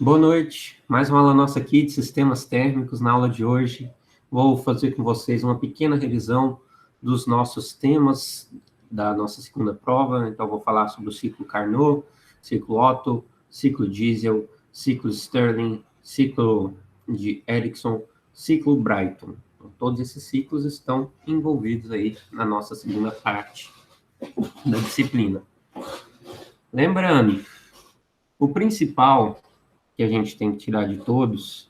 Boa noite, mais uma aula nossa aqui de sistemas térmicos. Na aula de hoje, vou fazer com vocês uma pequena revisão dos nossos temas da nossa segunda prova. Então, vou falar sobre o ciclo Carnot, ciclo Otto, ciclo Diesel, ciclo Stirling, ciclo de Ericsson, ciclo Brighton. Então, todos esses ciclos estão envolvidos aí na nossa segunda parte da disciplina. Lembrando, o principal que a gente tem que tirar de todos,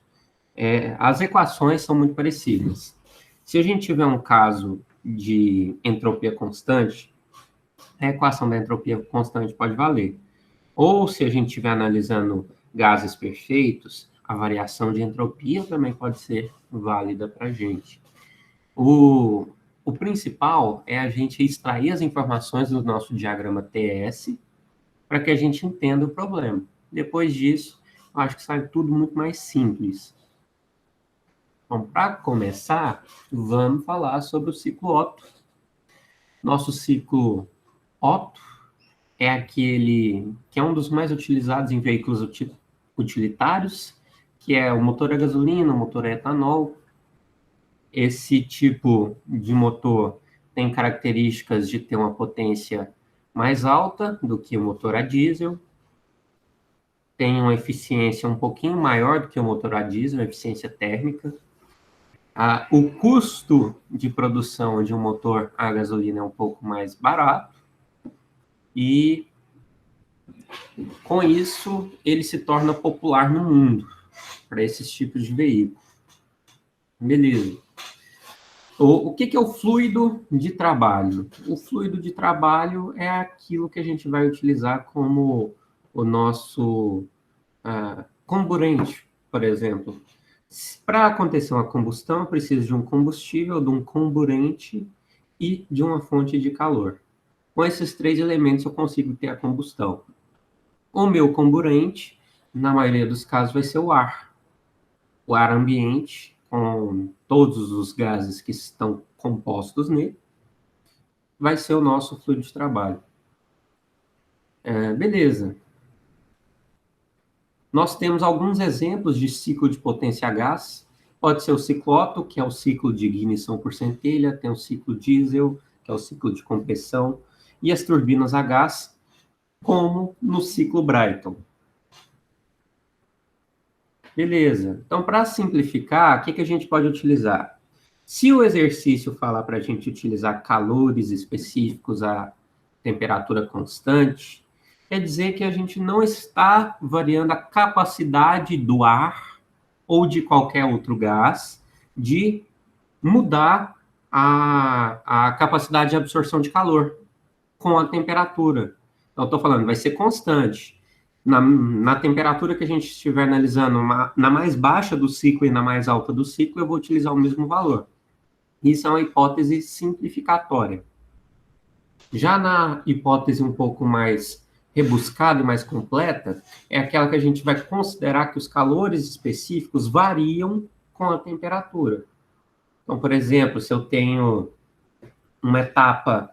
as equações são muito parecidas. Se a gente tiver um caso de entropia constante, a equação da entropia constante pode valer. Ou se a gente estiver analisando gases perfeitos, a variação de entropia também pode ser válida para a gente. O principal é a gente extrair as informações do nosso diagrama TS para que a gente entenda o problema. Depois disso, eu acho que sai tudo muito mais simples. Então, para começar, vamos falar sobre o ciclo Otto. Nosso ciclo Otto é aquele que é um dos mais utilizados em veículos utilitários, que é o motor a gasolina, o motor a etanol. Esse tipo de motor tem características de ter uma potência mais alta do que o motor a diesel, tem uma eficiência um pouquinho maior do que o motor a diesel, a eficiência térmica. O custo de produção de um motor a gasolina é um pouco mais barato e, com isso, ele se torna popular no mundo para esses tipos de veículo. Beleza. O que é o fluido de trabalho? O fluido de trabalho é aquilo que a gente vai utilizar como o nosso comburente, por exemplo. Para acontecer uma combustão, eu preciso de um combustível, de um comburente e de uma fonte de calor. Com esses três elementos, eu consigo ter a combustão. O meu comburente, na maioria dos casos, vai ser o ar. O ar ambiente, com todos os gases que estão compostos nele, vai ser o nosso fluido de trabalho. Beleza. Nós temos alguns exemplos de ciclo de potência a gás. Pode ser o ciclo Otto, que é o ciclo de ignição por centelha, tem o ciclo Diesel, que é o ciclo de compressão, e as turbinas a gás, como no ciclo Brighton. Beleza. Então, para simplificar, o que a gente pode utilizar? Se o exercício falar para a gente utilizar calores específicos a temperatura constante, quer dizer que a gente não está variando a capacidade do ar ou de qualquer outro gás de mudar a capacidade de absorção de calor com a temperatura. Então, eu estou falando, vai ser constante. Na temperatura que a gente estiver analisando, na mais baixa do ciclo e na mais alta do ciclo, eu vou utilizar o mesmo valor. Isso é uma hipótese simplificatória. Já na hipótese um pouco mais rebuscada e mais completa, é aquela que a gente vai considerar que os calores específicos variam com a temperatura. Então, por exemplo, se eu tenho uma etapa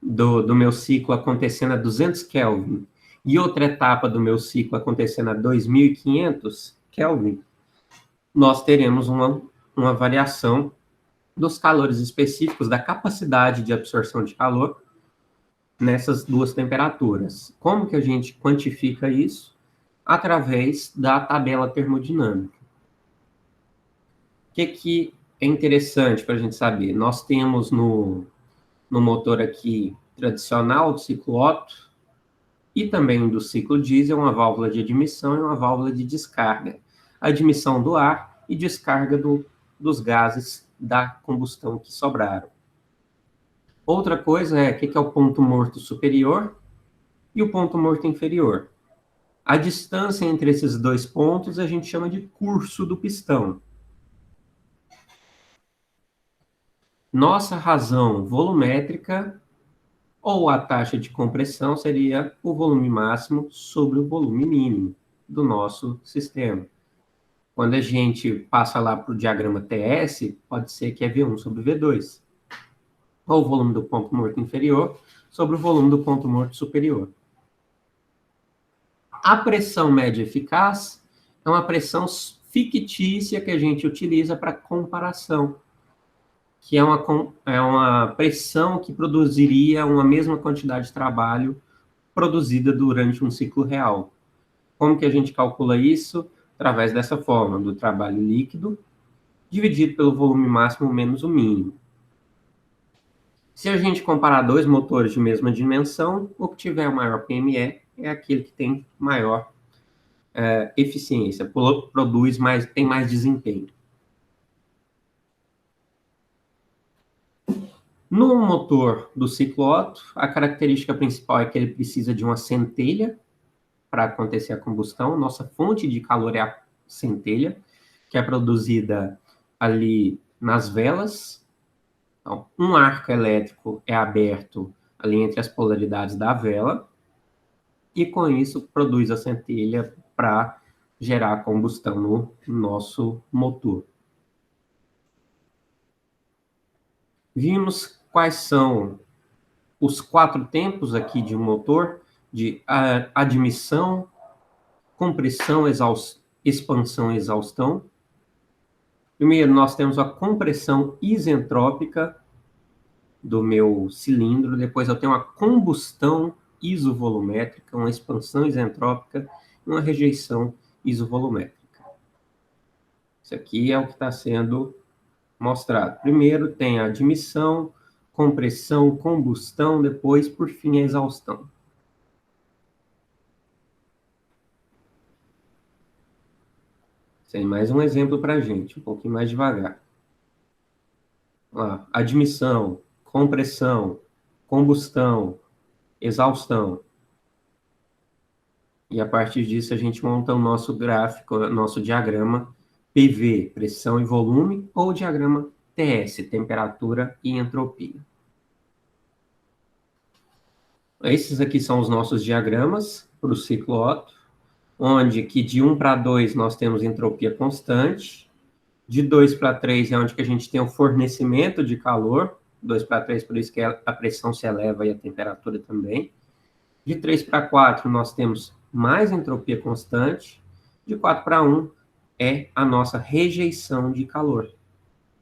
do meu ciclo acontecendo a 200 Kelvin e outra etapa do meu ciclo acontecendo a 2.500 Kelvin, nós teremos uma variação dos calores específicos, da capacidade de absorção de calor nessas duas temperaturas. Como que a gente quantifica isso? Através da tabela termodinâmica. O que é interessante para a gente saber? Nós temos no motor aqui tradicional do ciclo Otto e também do ciclo Diesel uma válvula de admissão e uma válvula de descarga. Admissão do ar e descarga dos gases da combustão que sobraram. Outra coisa é o que é o ponto morto superior e o ponto morto inferior. A distância entre esses dois pontos a gente chama de curso do pistão. Nossa razão volumétrica ou a taxa de compressão seria o volume máximo sobre o volume mínimo do nosso sistema. Quando a gente passa lá para o diagrama TS, pode ser que é V1 sobre V2. Ou o volume do ponto morto inferior sobre o volume do ponto morto superior. A pressão média eficaz é uma pressão fictícia que a gente utiliza para comparação, que é uma pressão que produziria uma mesma quantidade de trabalho produzida durante um ciclo real. Como que a gente calcula isso? Através dessa forma, do trabalho líquido, dividido pelo volume máximo menos o mínimo. Se a gente comparar dois motores de mesma dimensão, o que tiver o maior PME é aquele que tem maior eficiência, produz mais, tem mais desempenho. No motor do ciclo Otto, a característica principal é que ele precisa de uma centelha para acontecer a combustão. Nossa fonte de calor é a centelha, que é produzida ali nas velas. Então, um arco elétrico é aberto ali entre as polaridades da vela, e com isso produz a centelha para gerar combustão no nosso motor. Vimos quais são os 4 tempos aqui de um motor, de admissão, compressão, expansão e exaustão. Primeiro, nós temos a compressão isentrópica do meu cilindro, depois eu tenho a combustão isovolumétrica, uma expansão isentrópica e uma rejeição isovolumétrica. Isso aqui é o que está sendo mostrado. Primeiro tem a admissão, compressão, combustão, depois, por fim, a exaustão. Tem mais um exemplo para a gente, um pouquinho mais devagar. Lá, admissão, compressão, combustão, exaustão. E a partir disso a gente monta o nosso gráfico, nosso diagrama PV, pressão e volume, ou diagrama TS, temperatura e entropia. Esses aqui são os nossos diagramas para o ciclo Otto, onde que de 1 para 2 nós temos entropia constante, de 2 para 3 é onde que a gente tem o fornecimento de calor, 2 para 3, por isso que a pressão se eleva e a temperatura também. De 3 para 4 nós temos mais entropia constante, de 4 para 1 é a nossa rejeição de calor.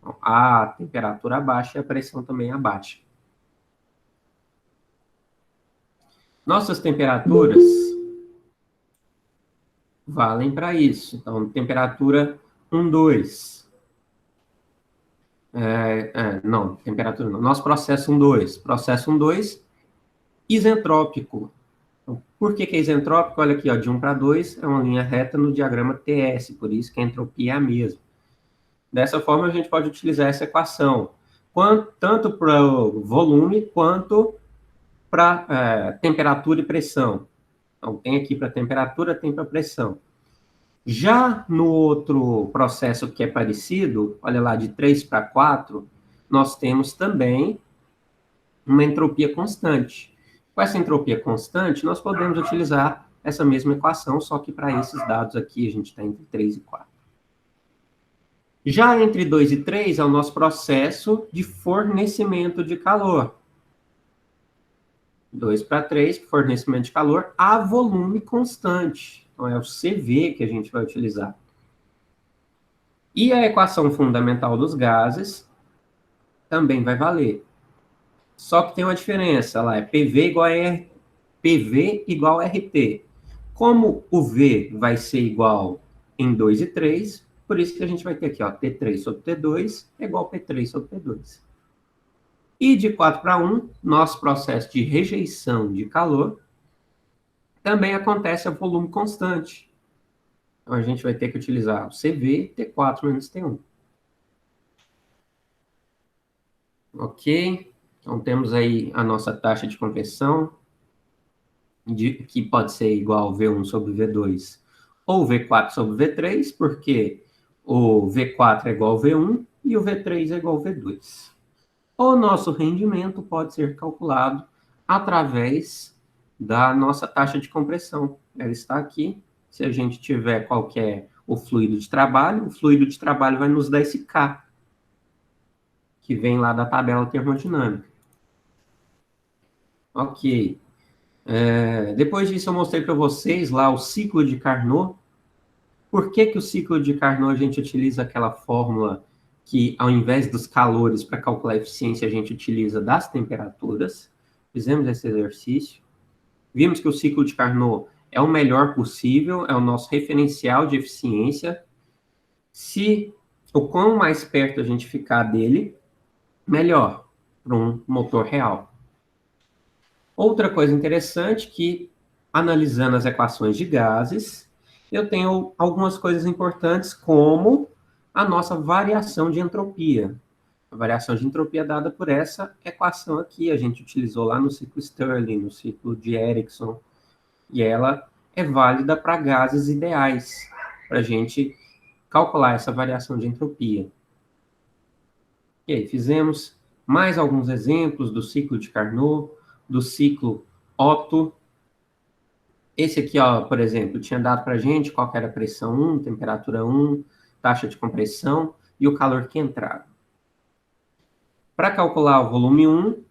Então, a temperatura abaixa e a pressão também abaixa. Nossas temperaturas valem para isso. Então, temperatura 1, 2. Não, temperatura não. Nosso processo 1, 2. Processo 1, 2, isentrópico. Então, por que é isentrópico? Olha aqui, ó, de 1 para 2 é uma linha reta no diagrama TS, por isso que a entropia é a mesma. Dessa forma, a gente pode utilizar essa equação, tanto para o volume quanto para temperatura e pressão. Então, tem aqui para temperatura, tem para pressão. Já no outro processo que é parecido, olha lá, de 3 para 4, nós temos também uma entropia constante. Com essa entropia constante, nós podemos utilizar essa mesma equação, só que para esses dados aqui, a gente está entre 3 e 4. Já entre 2 e 3 é o nosso processo de fornecimento de calor. 2 para 3, fornecimento de calor a volume constante. Então, é o CV que a gente vai utilizar. E a equação fundamental dos gases também vai valer. Só que tem uma diferença lá, é PV igual a RT. Como o V vai ser igual em 2 e 3, por isso que a gente vai ter aqui, ó, T3 sobre T2 é igual a P3 sobre P2. E de 4 para 1, nosso processo de rejeição de calor também acontece a volume constante. Então, a gente vai ter que utilizar o CV, T4 menos T1. Ok? Então, temos aí a nossa taxa de compressão, que pode ser igual a V1 sobre V2 ou V4 sobre V3, porque o V4 é igual ao V1 e o V3 é igual ao V2. O nosso rendimento pode ser calculado através da nossa taxa de compressão. Ela está aqui. Se a gente tiver qual que é o fluido de trabalho, o fluido de trabalho vai nos dar esse K, que vem lá da tabela termodinâmica. Ok. Depois disso, eu mostrei para vocês lá o ciclo de Carnot, Por que que o ciclo de Carnot a gente utiliza aquela fórmula que, ao invés dos calores para calcular a eficiência, a gente utiliza das temperaturas? Fizemos esse exercício. Vimos que o ciclo de Carnot é o melhor possível, é o nosso referencial de eficiência. Se o quão mais perto a gente ficar dele, melhor para um motor real. Outra coisa interessante que, analisando as equações de gases, eu tenho algumas coisas importantes, como a nossa variação de entropia. A variação de entropia dada por essa equação aqui, a gente utilizou lá no ciclo Stirling, no ciclo de Ericsson, e ela é válida para gases ideais, para a gente calcular essa variação de entropia. E aí, fizemos mais alguns exemplos do ciclo de Carnot, do ciclo Otto. Esse aqui, ó, por exemplo, tinha dado para a gente qual que era a pressão 1, temperatura 1, taxa de compressão e o calor que entrava. Para calcular o volume 1,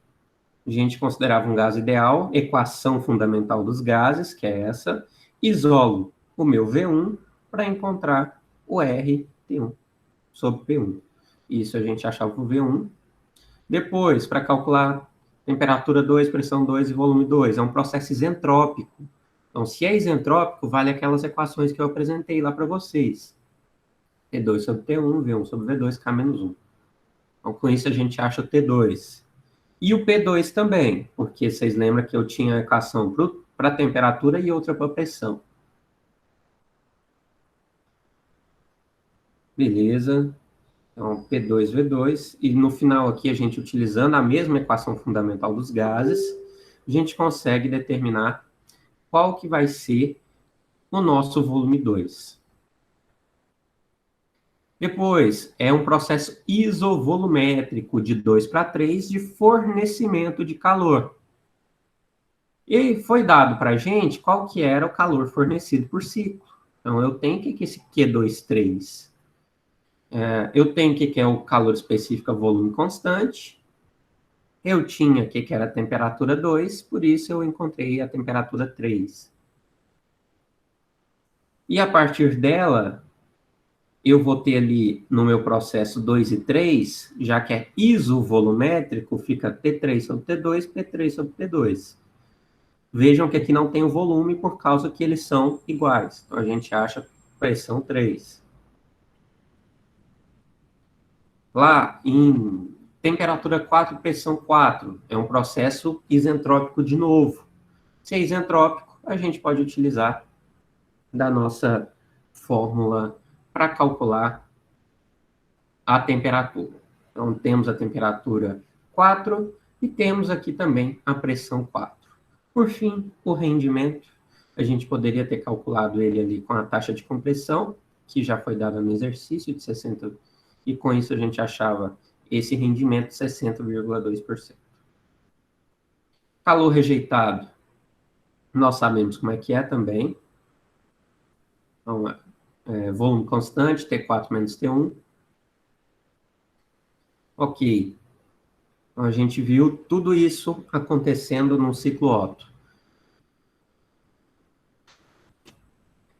a gente considerava um gás ideal, equação fundamental dos gases, que é essa, isolo o meu V1 para encontrar o RT1 sobre P1. Isso a gente achava o V1. Depois, para calcular temperatura 2, pressão 2 e volume 2, é um processo isentrópico. Então, se é isentrópico, vale aquelas equações que eu apresentei lá para vocês. T2 sobre T1, V1 sobre V2, K-1. Então, com isso, a gente acha o T2. E o P2 também, porque vocês lembram que eu tinha a equação para temperatura e outra para pressão. Beleza. Então, P2, V2. E no final aqui, a gente utilizando a mesma equação fundamental dos gases, a gente consegue determinar qual que vai ser o nosso volume 2. Depois, é um processo isovolumétrico de 2 para 3 de fornecimento de calor. E foi dado para a gente qual que era o calor fornecido por ciclo. Então, eu tenho que esse Q23. Eu tenho que é o calor específico a volume constante. Eu tinha que era a temperatura 2, por isso eu encontrei a temperatura 3. E a partir dela, eu vou ter ali no meu processo 2 e 3, já que é isovolumétrico, fica T3 sobre T2, P3 sobre T2. Vejam que aqui não tem o volume por causa que eles são iguais. Então, a gente acha pressão 3. Lá em temperatura 4 e pressão 4, é um processo isentrópico de novo. Se é isentrópico, a gente pode utilizar da nossa fórmula para calcular a temperatura. Então, temos a temperatura 4 e temos aqui também a pressão 4. Por fim, o rendimento. A gente poderia ter calculado ele ali com a taxa de compressão, que já foi dada no exercício de 60, e com isso a gente achava esse rendimento de 60,2%. Calor rejeitado, nós sabemos como é que é também. Então, volume constante, T4 menos T1. Ok. Então, a gente viu tudo isso acontecendo num ciclo Otto.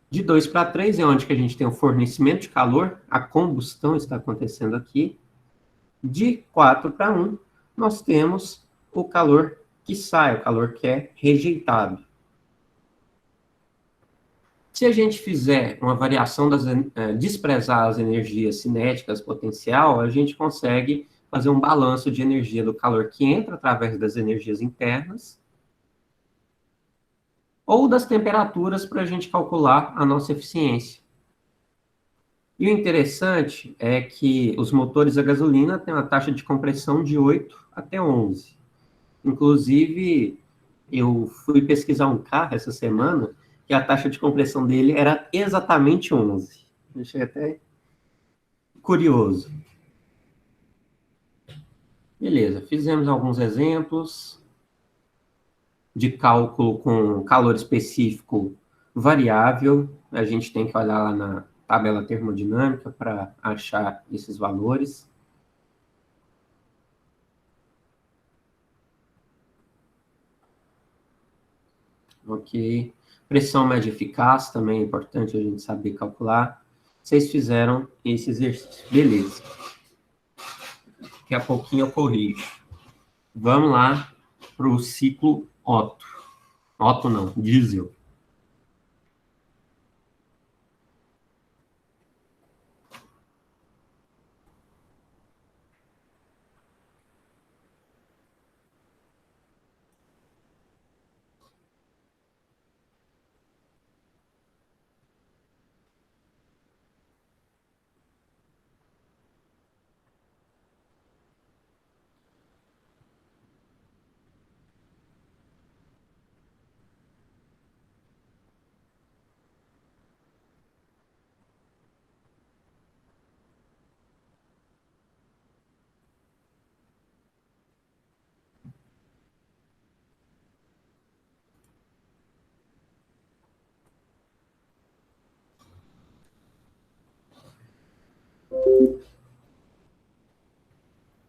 De 2 para 3 é onde que a gente tem o fornecimento de calor, a combustão está acontecendo aqui. De 4 para 1, nós temos o calor que sai, o calor que é rejeitado. Se a gente fizer uma variação desprezar as energias cinéticas potencial, a gente consegue fazer um balanço de energia do calor que entra através das energias internas ou das temperaturas para a gente calcular a nossa eficiência. E o interessante é que os motores a gasolina têm uma taxa de compressão de 8 até 11. Inclusive, eu fui pesquisar um carro essa semana que a taxa de compressão dele era exatamente 11. Achei até curioso. Beleza, fizemos alguns exemplos de cálculo com calor específico variável. A gente tem que olhar lá na tabela termodinâmica para achar esses valores. Ok. Pressão média eficaz também é importante a gente saber calcular. Vocês fizeram esse exercício. Beleza. Daqui a pouquinho eu corrijo. Vamos lá para o ciclo Otto. Otto não, diesel.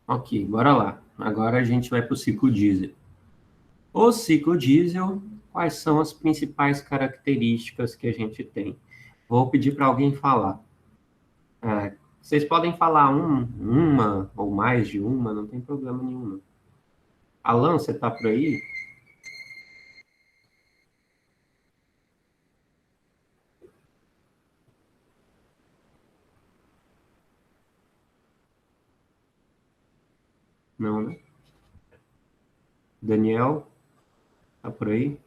Ok, bora lá. Agora a gente vai para o ciclo diesel. O ciclo diesel, quais são as principais características que a gente tem? Vou pedir para alguém falar. Vocês podem falar uma ou mais de uma, não tem problema nenhum. Alan, você está por aí? Não, né? Daniel, está por aí?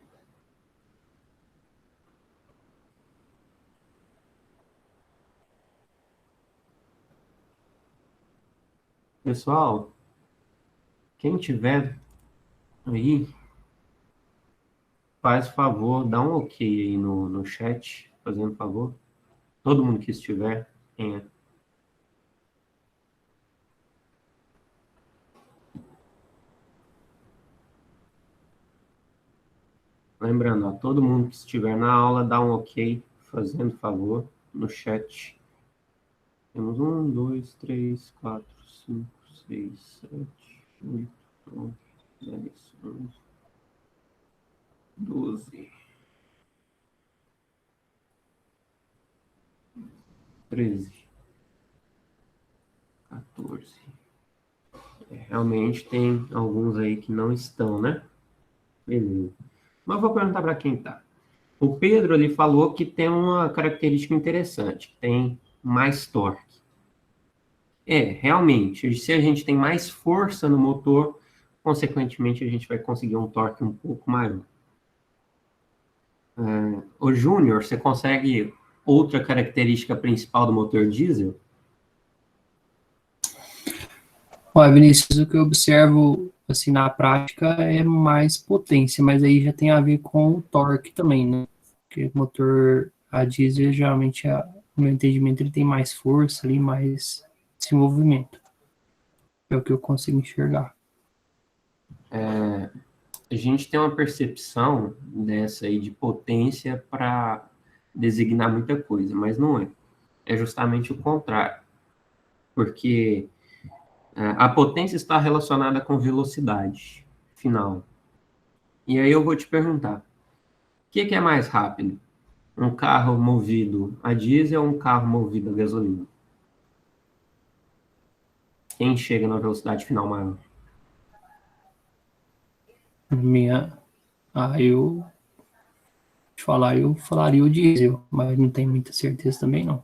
Pessoal, quem tiver aí, faz favor, dá um ok aí no chat, fazendo favor. Todo mundo que estiver, quem é? Lembrando, ó, todo mundo que estiver na aula, dá um ok, fazendo favor, no chat. Temos 1, 2, 3, 4, 5, 6, 7, 8, 9, 10, 11, 12, 13, 14. Realmente tem alguns aí que não estão, né? Beleza. Mas vou perguntar para quem está. O Pedro, ele falou que tem uma característica interessante, que tem mais torque. Realmente, se a gente tem mais força no motor, consequentemente a gente vai conseguir um torque um pouco maior. O Júnior, você consegue outra característica principal do motor diesel? Olha, Vinícius, o que eu observo assim na prática é mais potência, mas aí já tem a ver com o torque também, né? Porque o motor a diesel geralmente, no meu entendimento, ele tem mais força ali, mais desenvolvimento. É o que eu consigo enxergar. A gente tem uma percepção dessa aí de potência para designar muita coisa, mas não é. É justamente o contrário. Porque a potência está relacionada com velocidade final. E aí eu vou te perguntar, o que é mais rápido? Um carro movido a diesel ou um carro movido a gasolina? Quem chega na velocidade final maior? Eu falaria o diesel, mas não tenho muita certeza também não.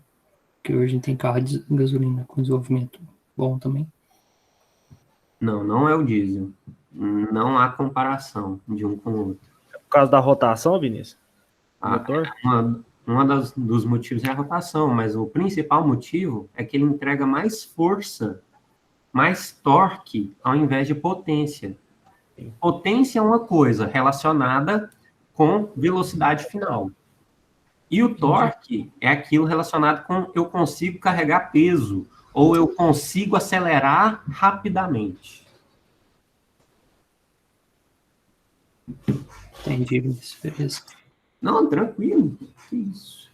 Porque hoje a gente tem carro de gasolina com desenvolvimento bom também. Não é o diesel. Não há comparação de um com o outro. É por causa da rotação, Vinícius? Motor? Dos motivos é a rotação, mas o principal motivo é que ele entrega mais força, mais torque, ao invés de potência. Potência é uma coisa relacionada com velocidade final. E o torque é aquilo relacionado com eu consigo carregar peso, ou eu consigo acelerar rapidamente. Entendi, beleza. Não, tranquilo. Que isso.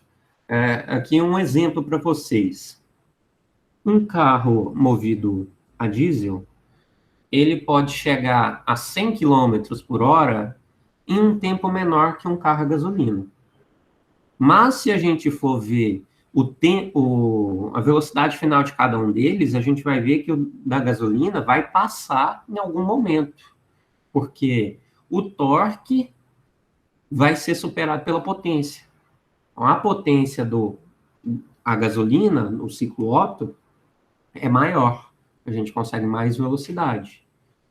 Aqui um exemplo para vocês. Um carro movido a diesel, ele pode chegar a 100 km por hora em um tempo menor que um carro a gasolina. Mas se a gente for ver o tempo, a velocidade final de cada um deles, a gente vai ver que o da gasolina vai passar em algum momento, porque o torque vai ser superado pela potência. Então, a potência a gasolina, no ciclo Otto, é maior. A gente consegue mais velocidade.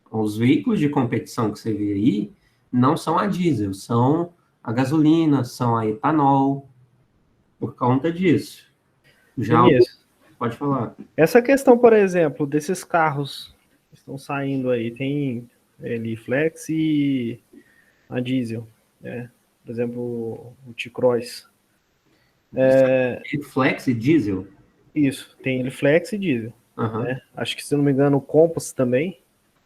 Os veículos de competição que você vê aí não são a diesel, são a gasolina, são a etanol, por conta disso. Já Vinícius, pode falar. essa questão, por exemplo, desses carros que estão saindo aí, tem Flex e a diesel, né? Por exemplo, o T-Cross. Flex e diesel. Isso, tem Flex e diesel, Aham, né? Acho que, se não me engano, o Compass também,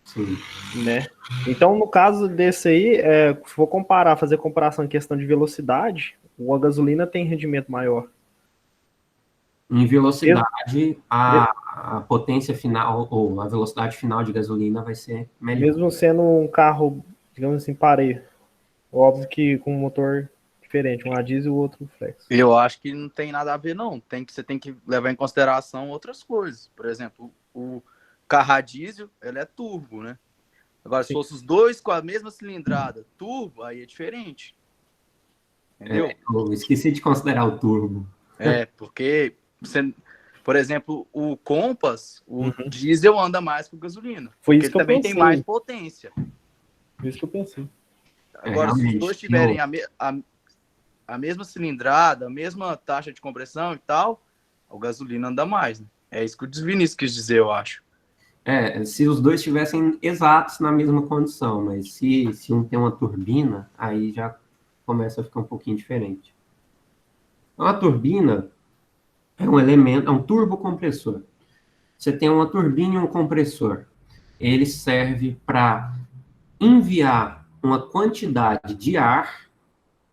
sim. né? Então, no caso desse aí, se for comparar, fazer comparação em questão de velocidade, a gasolina tem rendimento maior. Em Mesmo, velocidade, a potência final, ou a velocidade final de gasolina vai ser melhor. mesmo sendo um carro, digamos assim, parelho. Óbvio que com um motor diferente, um a diesel e o outro flex. Eu acho que não tem nada a ver, não. Você tem que levar em consideração outras coisas. Por exemplo, o carro a diesel, ele é turbo, né? Agora, se fosse os dois com a mesma cilindrada, turbo, aí é diferente. Entendeu? Eu esqueci de considerar o turbo. Porque, por exemplo, o Compass, o Uhum. diesel anda mais que o gasolina. Foi Porque isso ele que eu também tem pensei. mais potência. Foi isso que eu pensei. Agora, se os Realmente, dois tiverem a mesma cilindrada, a mesma taxa de compressão e tal, o gasolina anda mais, né? É isso que o Vinícius quis dizer, eu acho. se os dois estivessem exatos na mesma condição, mas se um tem uma turbina, aí já começa a ficar um pouquinho diferente. Então, a turbina é um elemento, é um turbocompressor. Você tem uma turbina e um compressor. Ele serve para enviar uma quantidade de ar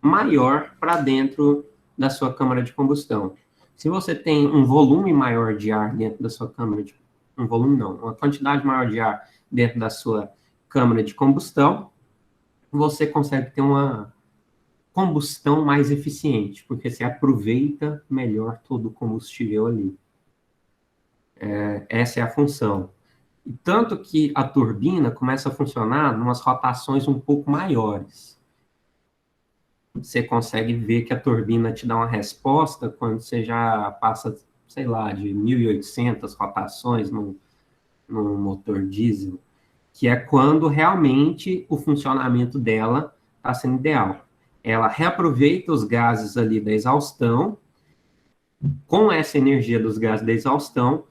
maior para dentro da sua câmara de combustão. Se você tem um volume maior de ar dentro da sua câmara de um volume não, uma quantidade maior de ar dentro da sua câmara de combustão, você consegue ter uma combustão mais eficiente, porque você aproveita melhor todo o combustível ali. Essa é a função. E tanto que a turbina começa a funcionar em umas rotações um pouco maiores. Você consegue ver que a turbina te dá uma resposta quando você já passa, sei lá, de 1.800 rotações no motor diesel, que é quando realmente o funcionamento dela está sendo ideal. Ela reaproveita os gases ali da exaustão, com essa energia dos gases da exaustão,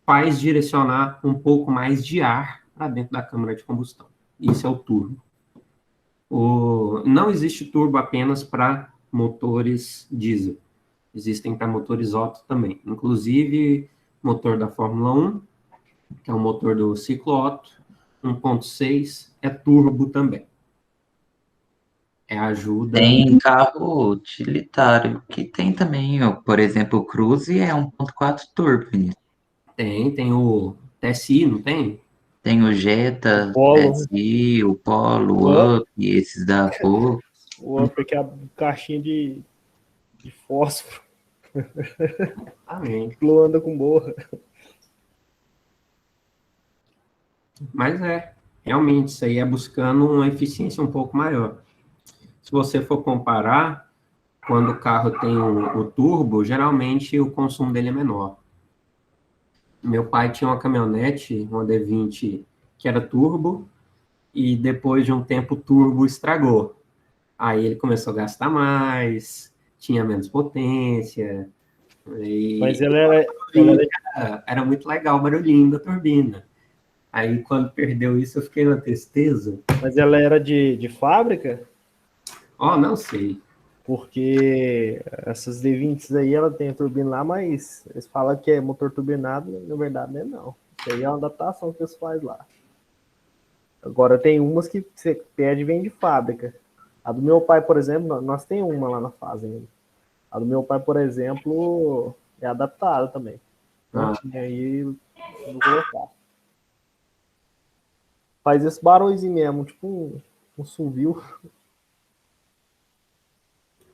faz direcionar um pouco mais de ar para dentro da câmara de combustão. Isso é o turbo. Não existe turbo apenas para motores diesel. Existem para motores Otto também. Inclusive, motor da Fórmula 1, que é o motor do ciclo Otto, 1.6, é turbo também. Ajuda. Tem carro utilitário que tem também, ó, por exemplo, o Cruze é 1.4 turbo, Vinícius. Tem o TSI, não tem? Tem o Jetta, O Polo, SI, o Polo, o o Up, esses da Volkswagen. o Upper, que é a caixinha de fósforo, Amém. que anda com borra. Mas realmente, isso aí é buscando uma eficiência um pouco maior. Se você for comparar, quando o carro tem o turbo, geralmente o consumo dele é menor. Meu pai tinha uma caminhonete, uma D20, que era turbo, e depois de um tempo o turbo estragou. Aí ele começou a gastar mais, tinha menos potência, Mas e era muito legal o barulhinho da turbina. Aí quando perdeu isso eu fiquei na tristeza. mas ela era de fábrica, Não sei. porque essas D20s aí, ela tem a turbina lá, mas eles falam que é motor turbinado, na verdade não é não. Isso aí é uma adaptação que eles fazem lá. Agora tem umas que você pede e vem de fábrica. A do meu pai, por exemplo, nós tem uma lá na fazenda. A do meu pai, por exemplo, é adaptada também. Não tinha aí, vou colocar. Faz esse barulhozinho mesmo, tipo um suviu.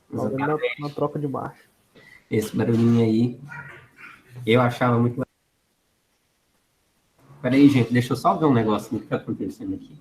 Na troca de marcha. Esse barulhinho aí, eu achava muito... Peraí, gente, deixa eu só ver um negócio que está acontecendo aqui.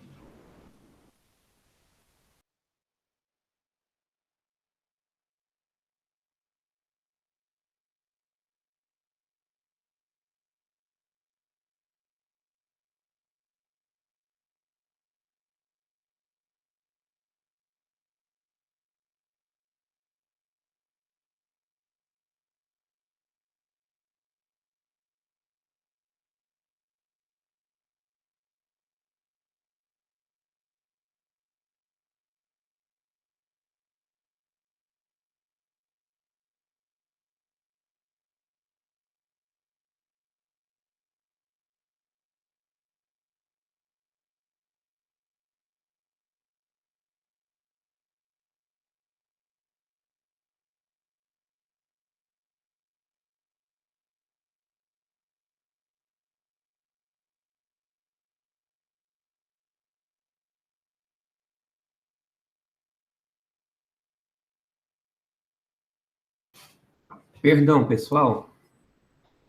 Perdão, pessoal,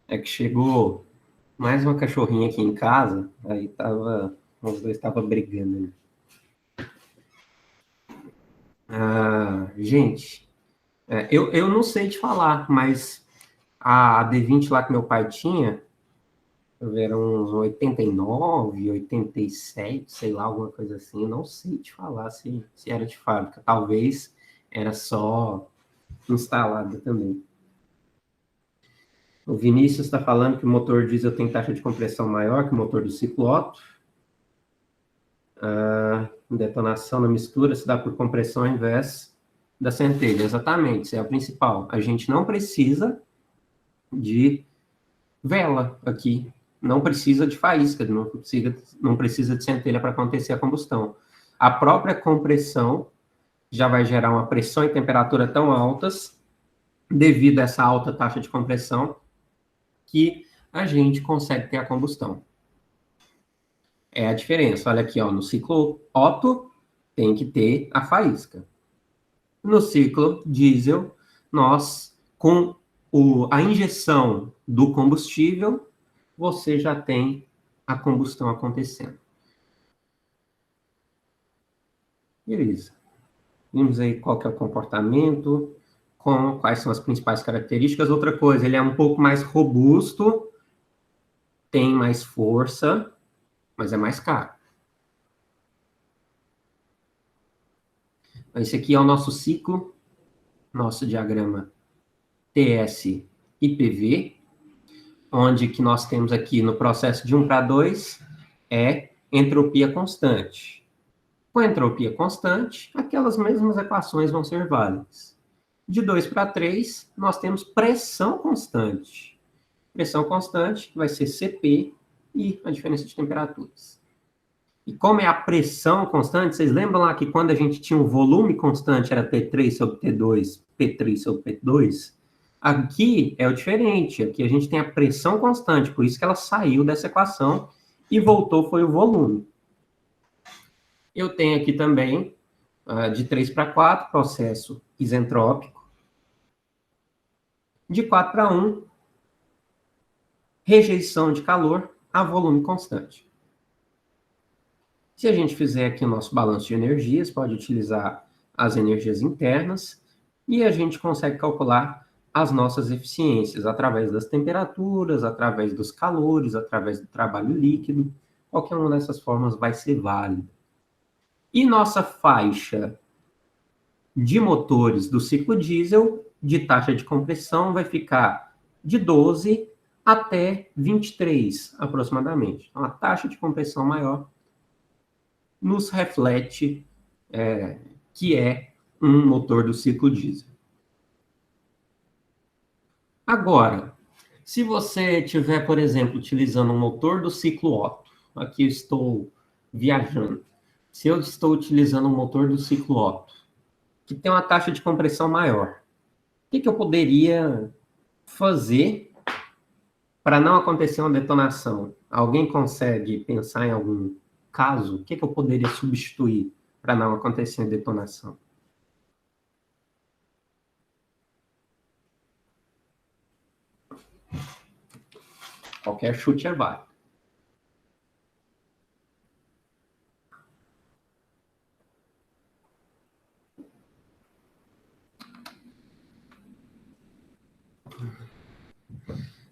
é que chegou mais uma cachorrinha aqui em casa, aí os dois estavam brigando, né? Gente, eu não sei te falar, mas a D20 lá que meu pai tinha, eram uns 89, 87, sei lá, alguma coisa assim, eu não sei te falar se era de fábrica, talvez era só instalada também. O Vinícius está falando que o motor diesel tem taxa de compressão maior que o motor do ciclo Otto. Detonação na mistura se dá por compressão ao invés da centelha. Exatamente, isso é a principal. A gente não precisa de vela aqui, não precisa de faísca, não precisa de centelha para acontecer a combustão. A própria compressão já vai gerar uma pressão e temperatura tão altas, devido a essa alta taxa de compressão, que a gente consegue ter a combustão. É a diferença. Olha aqui, ó, no ciclo Otto tem que ter a faísca. No ciclo diesel, nós, com a injeção do combustível, você já tem a combustão acontecendo. Beleza. Vimos aí qual que é o comportamento, quais são as principais características. Outra coisa, ele é um pouco mais robusto, tem mais força, mas é mais caro. Esse aqui é o nosso ciclo, nosso diagrama TS e PV, onde que nós temos aqui no processo de 1 para 2 é entropia constante. Com entropia constante, aquelas mesmas equações vão ser válidas. De 2 para 3, nós temos pressão constante. Pressão constante vai ser Cp e a diferença de temperaturas. E como é a pressão constante, vocês lembram lá que quando a gente tinha o volume constante era P3 sobre T2, P3 sobre P2? Aqui é o diferente, aqui a gente tem a pressão constante, por isso que ela saiu dessa equação e voltou, foi o volume. Eu tenho aqui também, de 3 para 4, processo isentrópico. De 4 para 1, rejeição de calor a volume constante. Se a gente fizer aqui o nosso balanço de energias, pode utilizar as energias internas e a gente consegue calcular as nossas eficiências através das temperaturas, através dos calores, através do trabalho líquido. Qualquer uma dessas formas vai ser válida. E nossa faixa de motores do ciclo diesel, de taxa de compressão, vai ficar de 12 até 23, aproximadamente. Então, a taxa de compressão maior nos reflete que é um motor do ciclo diesel. Agora, se você estiver, por exemplo, utilizando um motor do ciclo Otto, aqui eu estou viajando, se eu estou utilizando um motor do ciclo Otto, que tem uma taxa de compressão maior, o que eu poderia fazer para não acontecer uma detonação? Alguém consegue pensar em algum caso? O que eu poderia substituir para não acontecer a detonação? Qualquer chute é válido.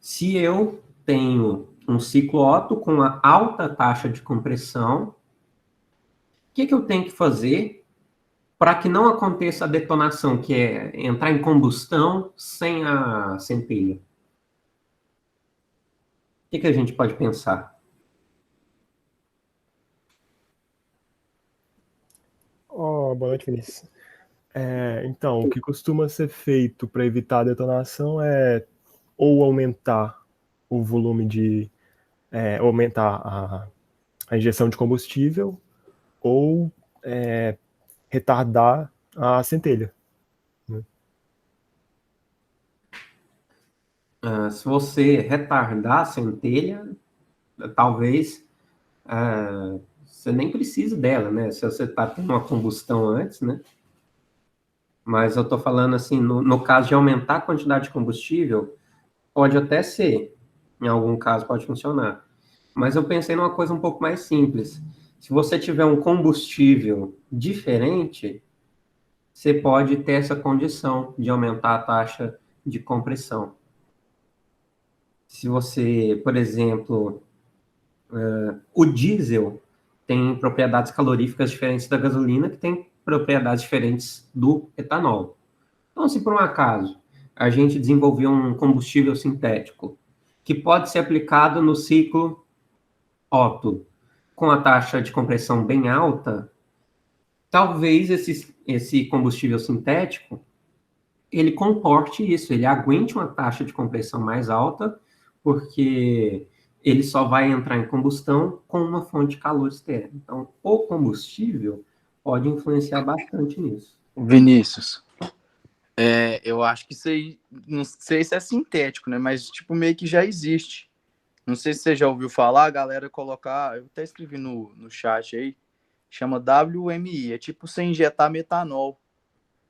Se eu tenho um ciclo Otto com uma alta taxa de compressão, o que eu tenho que fazer para que não aconteça a detonação, que é entrar em combustão sem a centelha? O que a gente pode pensar? Boa noite, Vinícius. Então, o que costuma ser feito para evitar a detonação é ou aumentar o volume aumentar a injeção de combustível ou retardar a centelha. Se você retardar a centelha, talvez você nem precise dela, né? Se você está tendo uma combustão antes, né? Mas eu estou falando assim, no caso de aumentar a quantidade de combustível, pode até ser, em algum caso pode funcionar. Mas eu pensei numa coisa um pouco mais simples. Se você tiver um combustível diferente, você pode ter essa condição de aumentar a taxa de compressão. Se você, por exemplo, o diesel tem propriedades caloríficas diferentes da gasolina, que tem propriedades diferentes do etanol. Então, se por um acaso a gente desenvolver um combustível sintético que pode ser aplicado no ciclo Otto com a taxa de compressão bem alta, talvez esse combustível sintético ele comporte isso, ele aguente uma taxa de compressão mais alta, porque ele só vai entrar em combustão com uma fonte de calor externa. Então, o combustível pode influenciar bastante nisso. Vinícius, eu acho que isso aí, não sei se é sintético, né? Mas, tipo, meio que já existe. Não sei se você já ouviu falar, a galera colocar, eu até escrevi no chat aí, chama WMI, é tipo você injetar metanol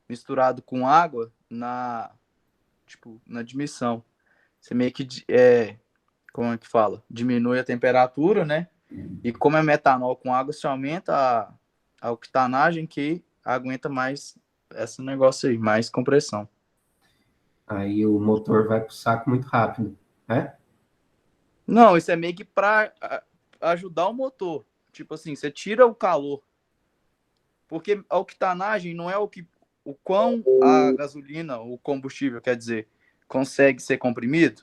misturado com água na admissão. Você meio que, como é que fala? Diminui a temperatura, né? E como é metanol com água, você aumenta a octanagem que aguenta mais esse negócio aí, mais compressão. Aí o motor vai pro saco muito rápido, né? Não, isso é meio que para ajudar o motor. Tipo assim, você tira o calor. Porque a octanagem não é o quão a gasolina, o combustível, quer dizer, consegue ser comprimido.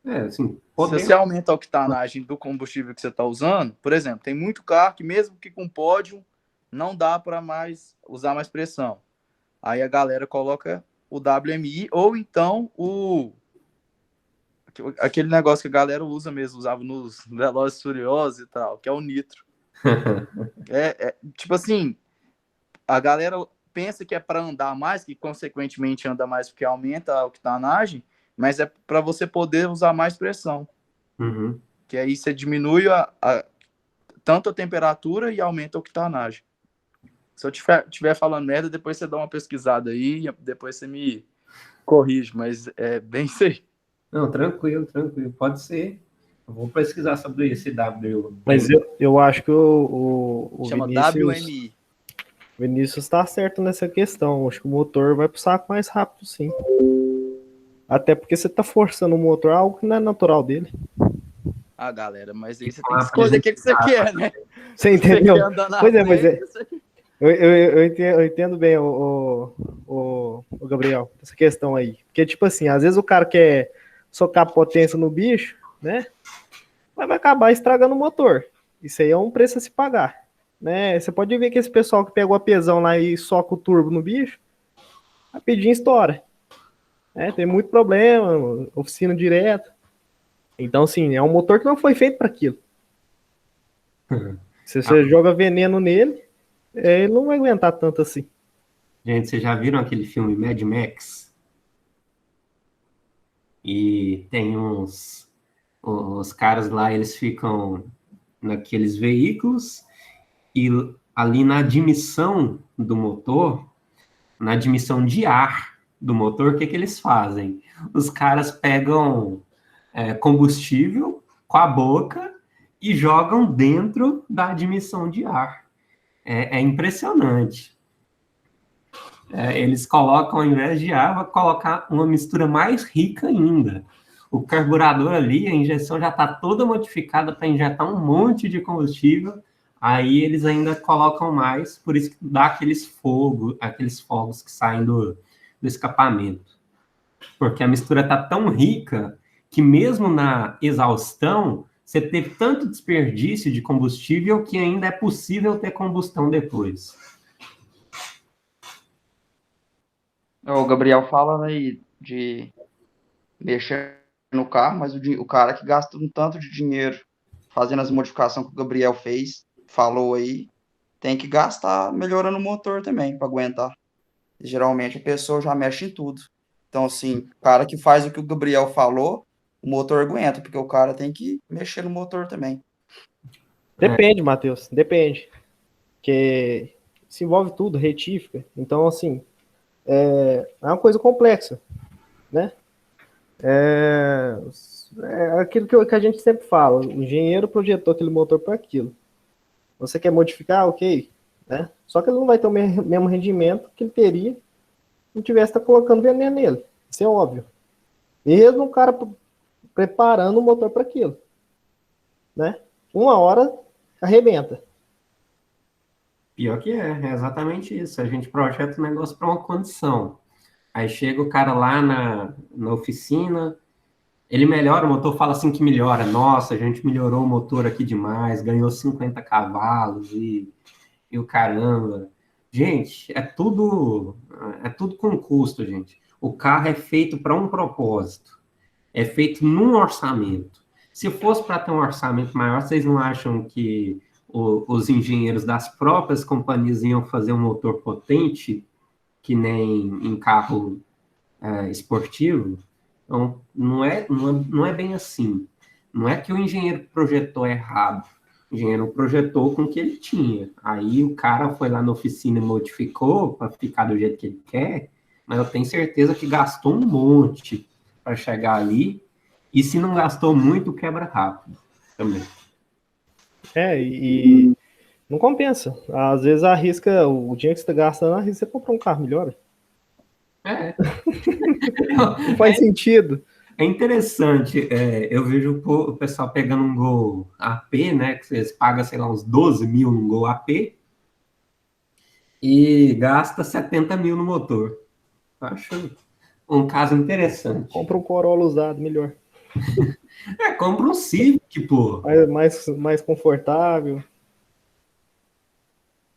Assim, Se você aumenta a octanagem do combustível que você está usando, por exemplo, tem muito carro que mesmo que com pódio não dá para usar mais pressão. Aí a galera coloca o WMI ou então aquele negócio que a galera usava nos Velozes e Furiosos e tal, que é o nitro. Tipo assim, a galera pensa que é para andar mais, que consequentemente anda mais porque aumenta a octanagem, mas é para você poder usar mais pressão. Uhum. Que aí você diminui tanto a temperatura e aumenta a octanagem. Se eu estiver falando merda, depois você dá uma pesquisada aí e depois você me corrige, mas é bem isso aí. Não, tranquilo, pode ser. Eu vou pesquisar sobre esse W. Mas eu acho que o Chama Vinícius, WMI. Vinícius está certo nessa questão. Acho que o motor vai pro saco mais rápido, sim. Até porque você está forçando o motor a algo que não é natural dele. Ah, galera, mas aí você tem que escolher o que você quer, né? Você entendeu? Pois é, mas eu entendo bem, o Gabriel, essa questão aí. Porque, tipo assim, às vezes o cara quer socar potência no bicho, né? Mas vai acabar estragando o motor. Isso aí é um preço a se pagar, né? Você pode ver que esse pessoal que pega o apesão lá e soca o turbo no bicho, rapidinho estoura. Tem muito problema, oficina direto. Então, assim, é um motor que não foi feito para aquilo. Se você joga veneno nele, ele não vai aguentar tanto assim. Gente, vocês já viram aquele filme Mad Max? E tem os caras lá, eles ficam naqueles veículos e ali na admissão do motor, na admissão de ar do motor, o que eles fazem? Os caras pegam combustível com a boca e jogam dentro da admissão de ar. É impressionante. Eles colocam, ao invés de ar, vai colocar uma mistura mais rica ainda. O carburador ali, a injeção já está toda modificada para injetar um monte de combustível, aí eles ainda colocam mais, por isso que dá aqueles fogos que saem do escapamento. Porque a mistura está tão rica que mesmo na exaustão, você teve tanto desperdício de combustível que ainda é possível ter combustão depois. O Gabriel fala aí de mexer no carro, mas o cara que gasta um tanto de dinheiro fazendo as modificações que o Gabriel fez, falou aí, tem que gastar melhorando o motor também para aguentar. Geralmente a pessoa já mexe em tudo. Então, assim, o cara que faz o que o Gabriel falou, o motor aguenta, porque o cara tem que mexer no motor também. Depende, Matheus, depende. Porque se envolve tudo, retífica. Então, assim, é uma coisa complexa, né? É aquilo que a gente sempre fala. O engenheiro projetou aquele motor para aquilo. Você quer modificar? Ok. Né? Só que ele não vai ter o mesmo rendimento que ele teria se não tivesse colocando veneno nele. Isso é óbvio. Mesmo o cara preparando o motor para aquilo. Né? Uma hora arrebenta. Pior que é exatamente isso. A gente projeta o negócio para uma condição. Aí chega o cara lá na oficina, ele melhora o motor, fala assim que melhora. Nossa, a gente melhorou o motor aqui demais, ganhou 50 cavalos e o caramba. Gente, é tudo com custo, gente. O carro é feito para um propósito. É feito num orçamento. Se fosse para ter um orçamento maior, vocês não acham que os engenheiros das próprias companhias iam fazer um motor potente, que nem em carro esportivo? Então, não é bem assim. Não é que o engenheiro projetou errado. O engenheiro projetou com o que ele tinha. Aí o cara foi lá na oficina e modificou para ficar do jeito que ele quer, mas eu tenho certeza que gastou um monte para chegar ali. E se não gastou muito, quebra rápido também. E não compensa. Às vezes arrisca, o dinheiro que você está gastando, arrisca você comprar um carro melhor. Não faz sentido. É interessante, eu vejo o pessoal pegando um Gol AP, né, que vocês pagam, sei lá, uns 12 mil no Gol AP, e gasta 70 mil no motor. Eu acho um caso interessante. Compra um Corolla usado, melhor. Compra um Civic, pô. Mais confortável.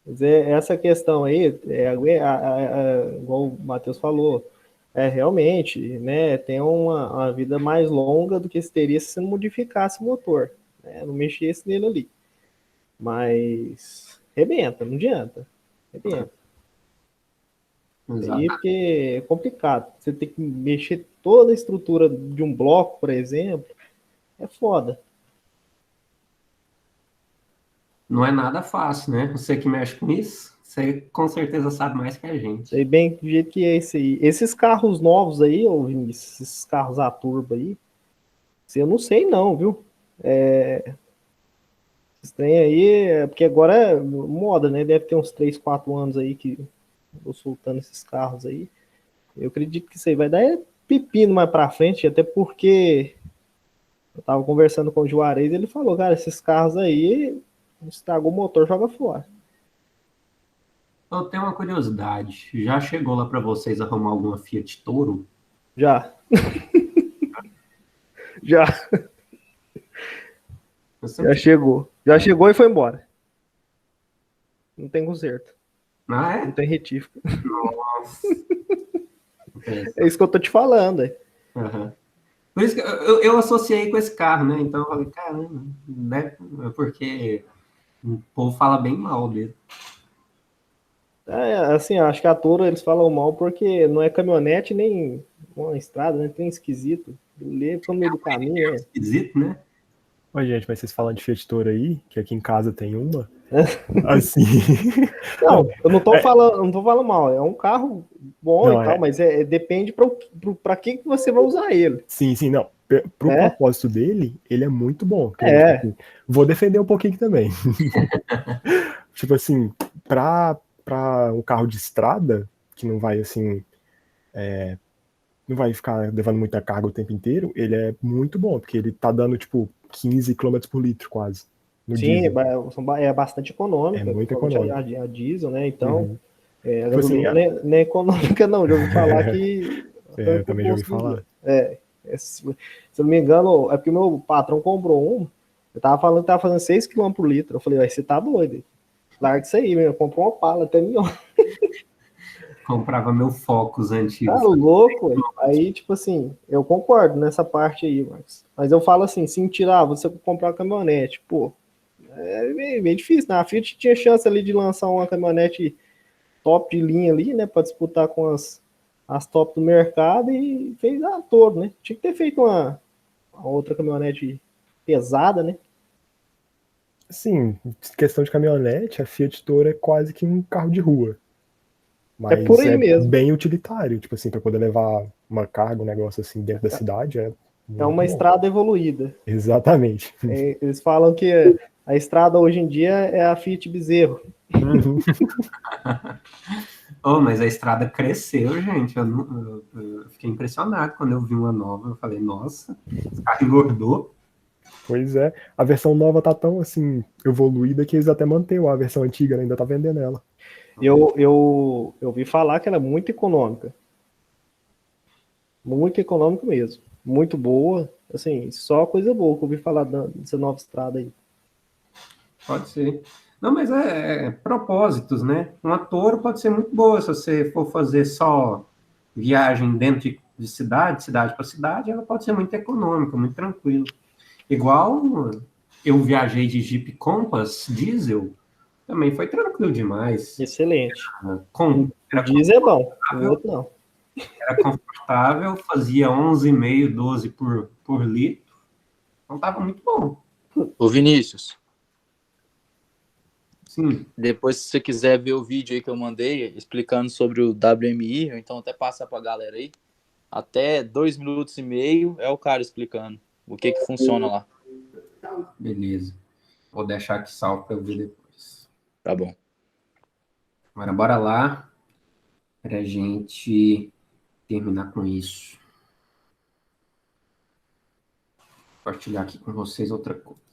Mas essa questão aí, igual o Matheus falou, realmente, né, tem uma vida mais longa do que se teria se não modificasse o motor, né, não mexesse nele ali. Mas rebenta, não adianta. Rebenta. Aí porque é complicado. Você tem que mexer toda a estrutura de um bloco, por exemplo, é foda. Não é nada fácil, né? Você que mexe com isso, você com certeza sabe mais que a gente. Sei bem do jeito que é esse aí. Esses carros novos aí, ô Vinícius, esses carros a turbo aí, eu não sei não, viu? Esses trem aí, porque agora é moda, né? Deve ter uns 3, 4 anos aí que eu soltando esses carros aí. Eu acredito que isso aí vai dar pepino mais pra frente, até porque eu tava conversando com o Juarez e ele falou, cara, esses carros aí, estragou o motor, joga fora. Eu tenho uma curiosidade. Já chegou lá para vocês arrumar alguma Fiat Toro? Já. Já. Já chegou. Já chegou e foi embora. Não tem conserto. Ah, é? Não tem retífica. Nossa. É isso que eu tô te falando. Uhum. Por isso que eu associei com esse carro, né? Então eu falei, caramba, né? Porque o povo fala bem mal dele. Assim, acho que a Toro eles falam mal porque não é caminhonete nem uma estrada, né? Tem esquisito. Lê pro meio do caminho. Esquisito, né? Oi, gente, mas vocês falam de Fiat Toro aí, que aqui em casa tem uma. Assim. Não, eu não tô É- falando, não tô falando mal. É um carro bom Não, e tal, mas depende para que você vai usar ele, sim, não. Pro né? propósito dele, ele é muito bom. Porque, tipo É, assim, vou defender um pouquinho aqui também. Tipo assim, pra um carro de estrada, que não vai assim, não vai ficar levando muita carga o tempo inteiro, ele é muito bom, porque ele tá dando tipo 15 km por litro quase no sim, diesel. é bastante É econômica, muito principalmente econômico. a diesel, né? Então, Uhum. a Tipo assim, gasolina não é econômica, não. Já ouvi falar que eu tanto o também já ouvi custo falar. se eu não me engano, é porque meu patrão comprou um. Eu tava falando que tava fazendo 6 km por litro. Eu falei, vai, você tá doido? Larga isso aí, meu. Comprou uma pala até melhor. Comprava meu Focus Tá antigo. louco, ué. Aí, tipo assim, eu concordo nessa parte aí, Marcos. Mas eu falo assim, se tirar, você comprar uma caminhonete, pô, é bem difícil, né? A Fiat tinha chance ali de lançar uma caminhonete top de linha ali, né, para disputar com as top do mercado e fez a todo, né? Tinha que ter feito uma outra caminhonete pesada, né? Assim, questão de caminhonete, a Fiat Toro é quase que um carro de rua. É por Mas aí é mesmo. bem utilitário, tipo assim, para poder levar uma carga, um negócio assim dentro da cidade, é É muito uma bom. estrada evoluída. Exatamente. Eles falam que a estrada hoje em dia é a Fiat Bezerro. Uhum. Oh, mas a estrada cresceu, gente. Eu fiquei impressionado quando eu vi uma nova. Eu falei, nossa, esse carro engordou. Pois é. A versão nova tá tão assim evoluída que eles até mantêm a versão antiga, né? Ainda tá vendendo ela. Eu vi falar que ela é muito econômica. Muito econômica mesmo. Muito boa. Assim, só coisa boa que eu ouvi falar dessa nova estrada aí. Pode ser. Não, mas é propósitos, né? Uma Toro pode ser muito boa se você for fazer só viagem dentro de cidade para cidade, ela pode ser muito econômica, muito tranquila. Igual eu viajei de Jeep Compass diesel, também foi tranquilo demais. Excelente. O Era diesel é bom, o confortável, outro não. fazia 11,5, 12 por litro. Então tava muito bom. Ô Vinícius, Sim, depois se você quiser ver o vídeo aí que eu mandei explicando sobre o WMI, ou então até passa pra galera aí, até 2 minutos e meio é o cara explicando o que funciona lá. beleza. Vou deixar aqui salvo para eu ver depois. Tá bom. Agora bora lá para a gente terminar com isso. Compartilhar aqui com vocês outra coisa.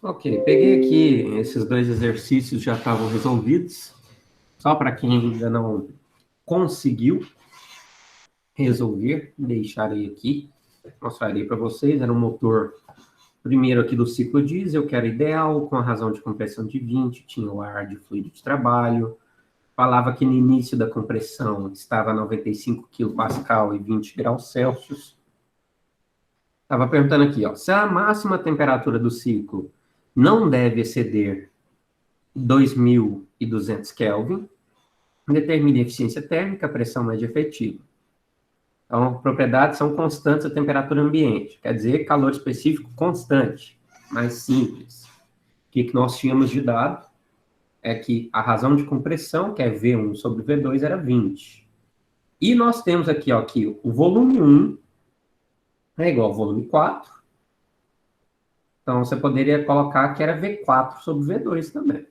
Ok, peguei aqui, esses dois exercícios já estavam resolvidos. Só para quem ainda não conseguiu resolver, deixarei aqui, mostrarei para vocês. Era um motor, primeiro aqui do ciclo diesel, que era ideal, com a razão de compressão de 20, tinha o ar de fluido de trabalho. Falava que no início da compressão estava a 95 kPa e 20 graus Celsius. Estava perguntando aqui, ó, se a máxima temperatura do ciclo não deve exceder 2.200 Kelvin, determine a eficiência térmica, a pressão média efetiva. Então, propriedades são constantes à temperatura ambiente, quer dizer, calor específico constante, mais simples. O que nós tínhamos de dado é que a razão de compressão, que é V1 sobre V2, era 20. E nós temos aqui, ó, que o volume 1 é igual ao volume 4. Então, você poderia colocar que era V4 sobre V2 também.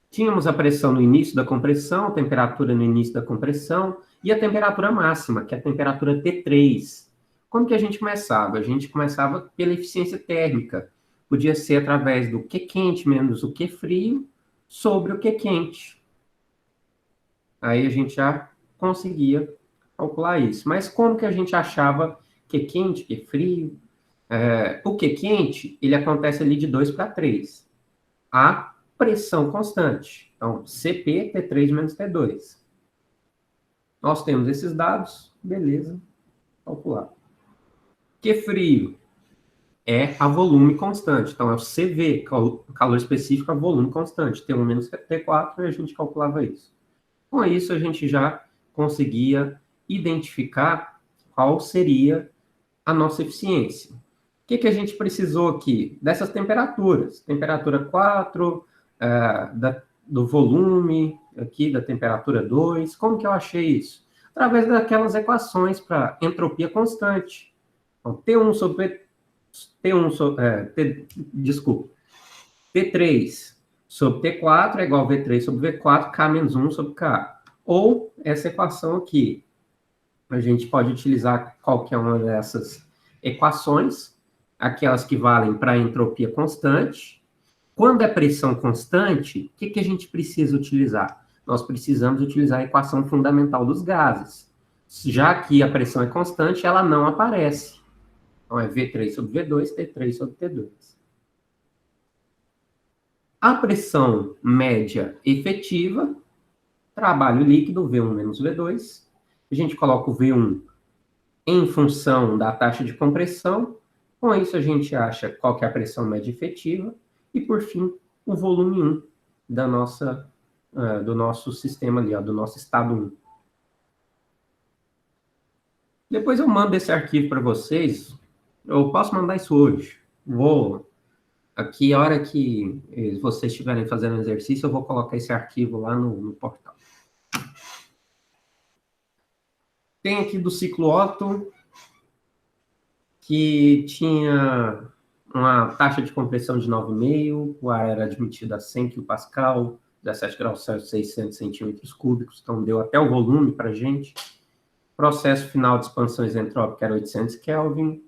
Tínhamos a pressão no início da compressão, a temperatura no início da compressão e a temperatura máxima, que é a temperatura T3. Como que a gente começava? A gente começava pela eficiência térmica. Podia ser através do Q quente menos o Q frio sobre o Q quente. Aí a gente já conseguia calcular isso. Mas como que a gente achava Q quente, Q frio? O Q quente, ele acontece ali de 2 para 3. A pressão constante. Então, CP, T3 menos T2. Nós temos esses dados, beleza, calcular. Q frio. é a volume constante. Então, é o CV, calor específico a volume constante. T1 menos T4, e a gente calculava isso. Com isso, a gente já conseguia identificar qual seria a nossa eficiência. O que a gente precisou aqui? Dessas temperaturas. Temperatura 4, do volume, aqui da temperatura 2. Como que eu achei isso? Através daquelas equações para entropia constante. Então, T1 sobre T1 sobre, desculpa, T3 sobre T4 é igual a V3 sobre V4, K menos 1 sobre K. Ou essa equação aqui. A gente pode utilizar qualquer uma dessas equações, aquelas que valem para a entropia constante. Quando é pressão constante, o que a gente precisa utilizar? Nós precisamos utilizar a equação fundamental dos gases. Já que a pressão é constante, ela não aparece. Então, é V3 sobre V2, T3 sobre T2. A pressão média efetiva, trabalho líquido, V1 menos V2. A gente coloca o V1 em função da taxa de compressão. Com isso, a gente acha qual que é a pressão média efetiva. E, por fim, o volume 1 do nosso sistema ali, do nosso estado 1. Depois eu mando esse arquivo para vocês. Eu posso mandar isso hoje. Aqui, a hora que vocês estiverem fazendo exercício, eu vou colocar esse arquivo lá no portal. Tem aqui do ciclo Otto, que tinha uma taxa de compressão de 9,5, o ar era admitido a 100 kPa, 17 graus Celsius, 600 centímetros cúbicos, então deu até o volume para a gente. Processo final de expansão isentrópica era 800 Kelvin,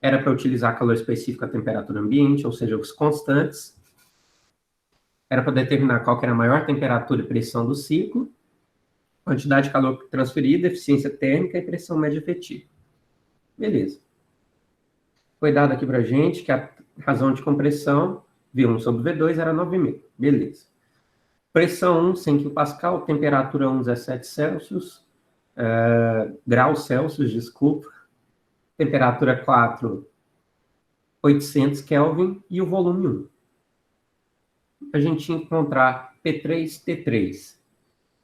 era para utilizar calor específico à temperatura ambiente, ou seja, os constantes. Era para determinar qual que era a maior temperatura e pressão do ciclo, quantidade de calor transferida, eficiência térmica e pressão média efetiva. Beleza. Foi dado aqui para a gente que a razão de compressão, V1 sobre V2, era 9,5. Beleza. Pressão 1, 100 kPa, temperatura 1, 17 Celsius, graus Celsius, desculpa. Temperatura 4, 800 Kelvin e o volume 1. A gente encontrar P3, T3.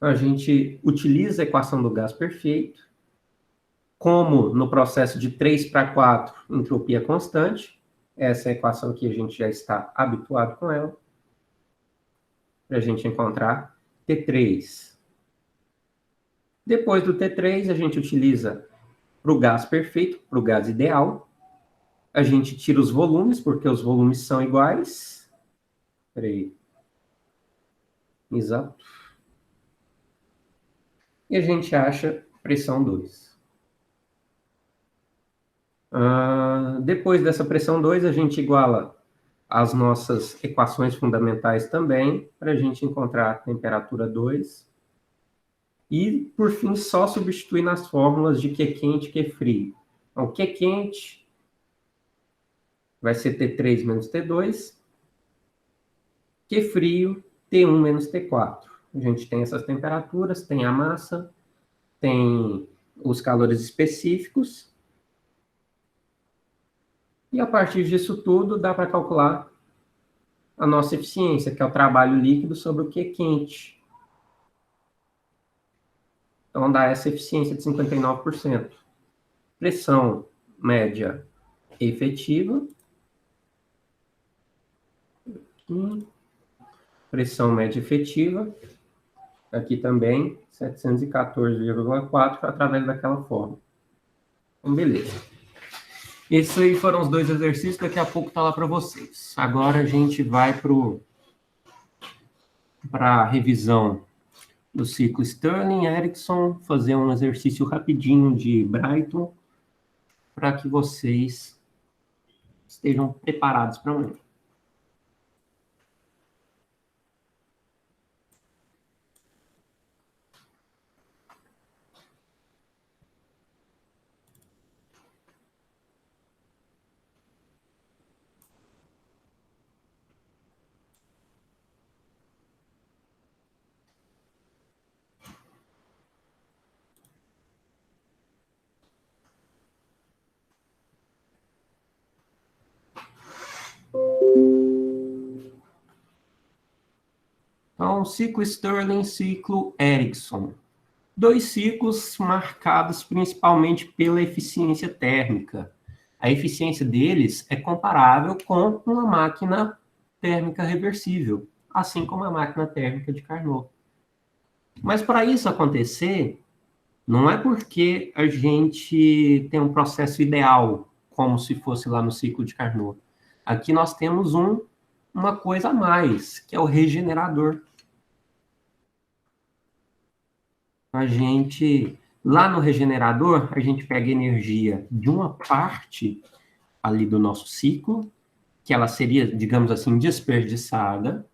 A gente utiliza a equação do gás perfeito, como no processo de 3 para 4, entropia constante. Essa é a equação que a gente já está habituado com ela. Para a gente encontrar T3. Depois do T3, a gente utiliza para o gás perfeito, para o gás ideal. A gente tira os volumes, porque os volumes são iguais. Espera aí. Exato. E a gente acha pressão 2. Depois dessa pressão 2, a gente iguala as nossas equações fundamentais também, para a gente encontrar a temperatura 2. E, por fim, só substituir nas fórmulas de Q quente e Q frio. Então, Q quente vai ser T3 menos T2. Q frio, T1 menos T4. A gente tem essas temperaturas, tem a massa, tem os calores específicos. E a partir disso tudo, dá para calcular a nossa eficiência, que é o trabalho líquido sobre o Q quente. Então, dá essa eficiência de 59%. Pressão média efetiva. Pressão média efetiva. Aqui também, 714,4, através daquela forma. Então, beleza. Esses aí foram os 2 exercícios, daqui a pouco tá lá para vocês. Agora a gente vai para a revisão do ciclo Stirling Erickson, fazer um exercício rapidinho de Brighton, para que vocês estejam preparados para amanhã. Então, ciclo Stirling, ciclo Ericsson. 2 ciclos marcados principalmente pela eficiência térmica. A eficiência deles é comparável com uma máquina térmica reversível, assim como a máquina térmica de Carnot. Mas para isso acontecer, não é porque a gente tem um processo ideal, como se fosse lá no ciclo de Carnot. Aqui nós temos uma coisa a mais, que é o regenerador. Lá no regenerador, a gente pega energia de uma parte ali do nosso ciclo, que ela seria, digamos assim, desperdiçada,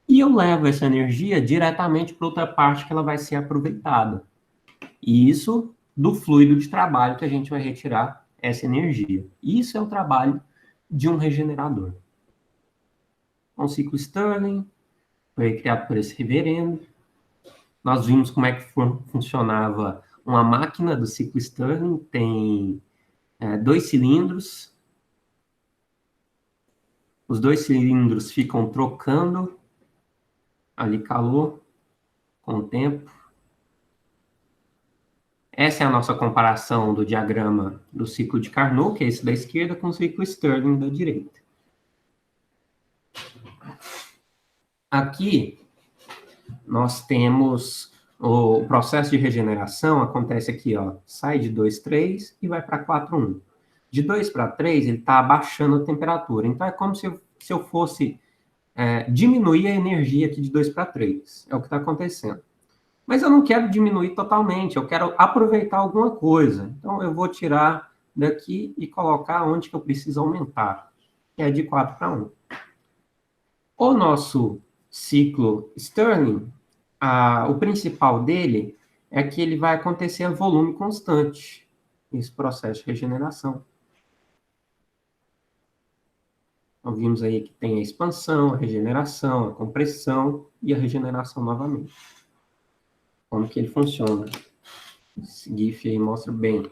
e eu levo essa energia diretamente para outra parte que ela vai ser aproveitada. E isso do fluido de trabalho que a gente vai retirar essa energia. Isso é o trabalho de um regenerador. Um ciclo Stirling foi criado por esse reverendo. Nós vimos como é que funcionava uma máquina do ciclo Stirling. Tem 2 cilindros. Os 2 cilindros ficam trocando ali calor com o tempo. Essa é a nossa comparação do diagrama do ciclo de Carnot, que é esse da esquerda, com o ciclo Stirling da direita. Aqui, nós temos o processo de regeneração, acontece aqui, ó, sai de 2,3 e vai para 4,1. De 2 para 3, ele está abaixando a temperatura. Então, é como se eu fosse diminuir a energia aqui de 2 para 3. É o que está acontecendo. Mas eu não quero diminuir totalmente, eu quero aproveitar alguma coisa. Então, eu vou tirar daqui e colocar onde que eu preciso aumentar, que é de 4 para 1. O nosso ciclo Stirling, o principal dele é que ele vai acontecer a volume constante, esse processo de regeneração. Nós vimos aí que tem a expansão, a regeneração, a compressão e a regeneração novamente. Como que ele funciona. Esse GIF aí mostra bem.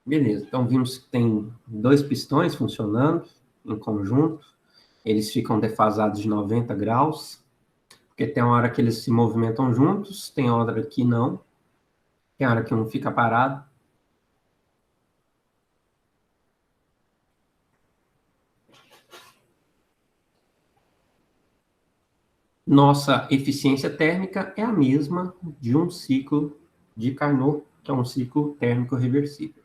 Beleza, então vimos que tem 2 pistões funcionando em conjunto. Eles ficam defasados de 90 graus, porque tem uma hora que eles se movimentam juntos, tem hora que não. Tem hora que um fica parado. Nossa eficiência térmica é a mesma de um ciclo de Carnot, que é um ciclo térmico reversível.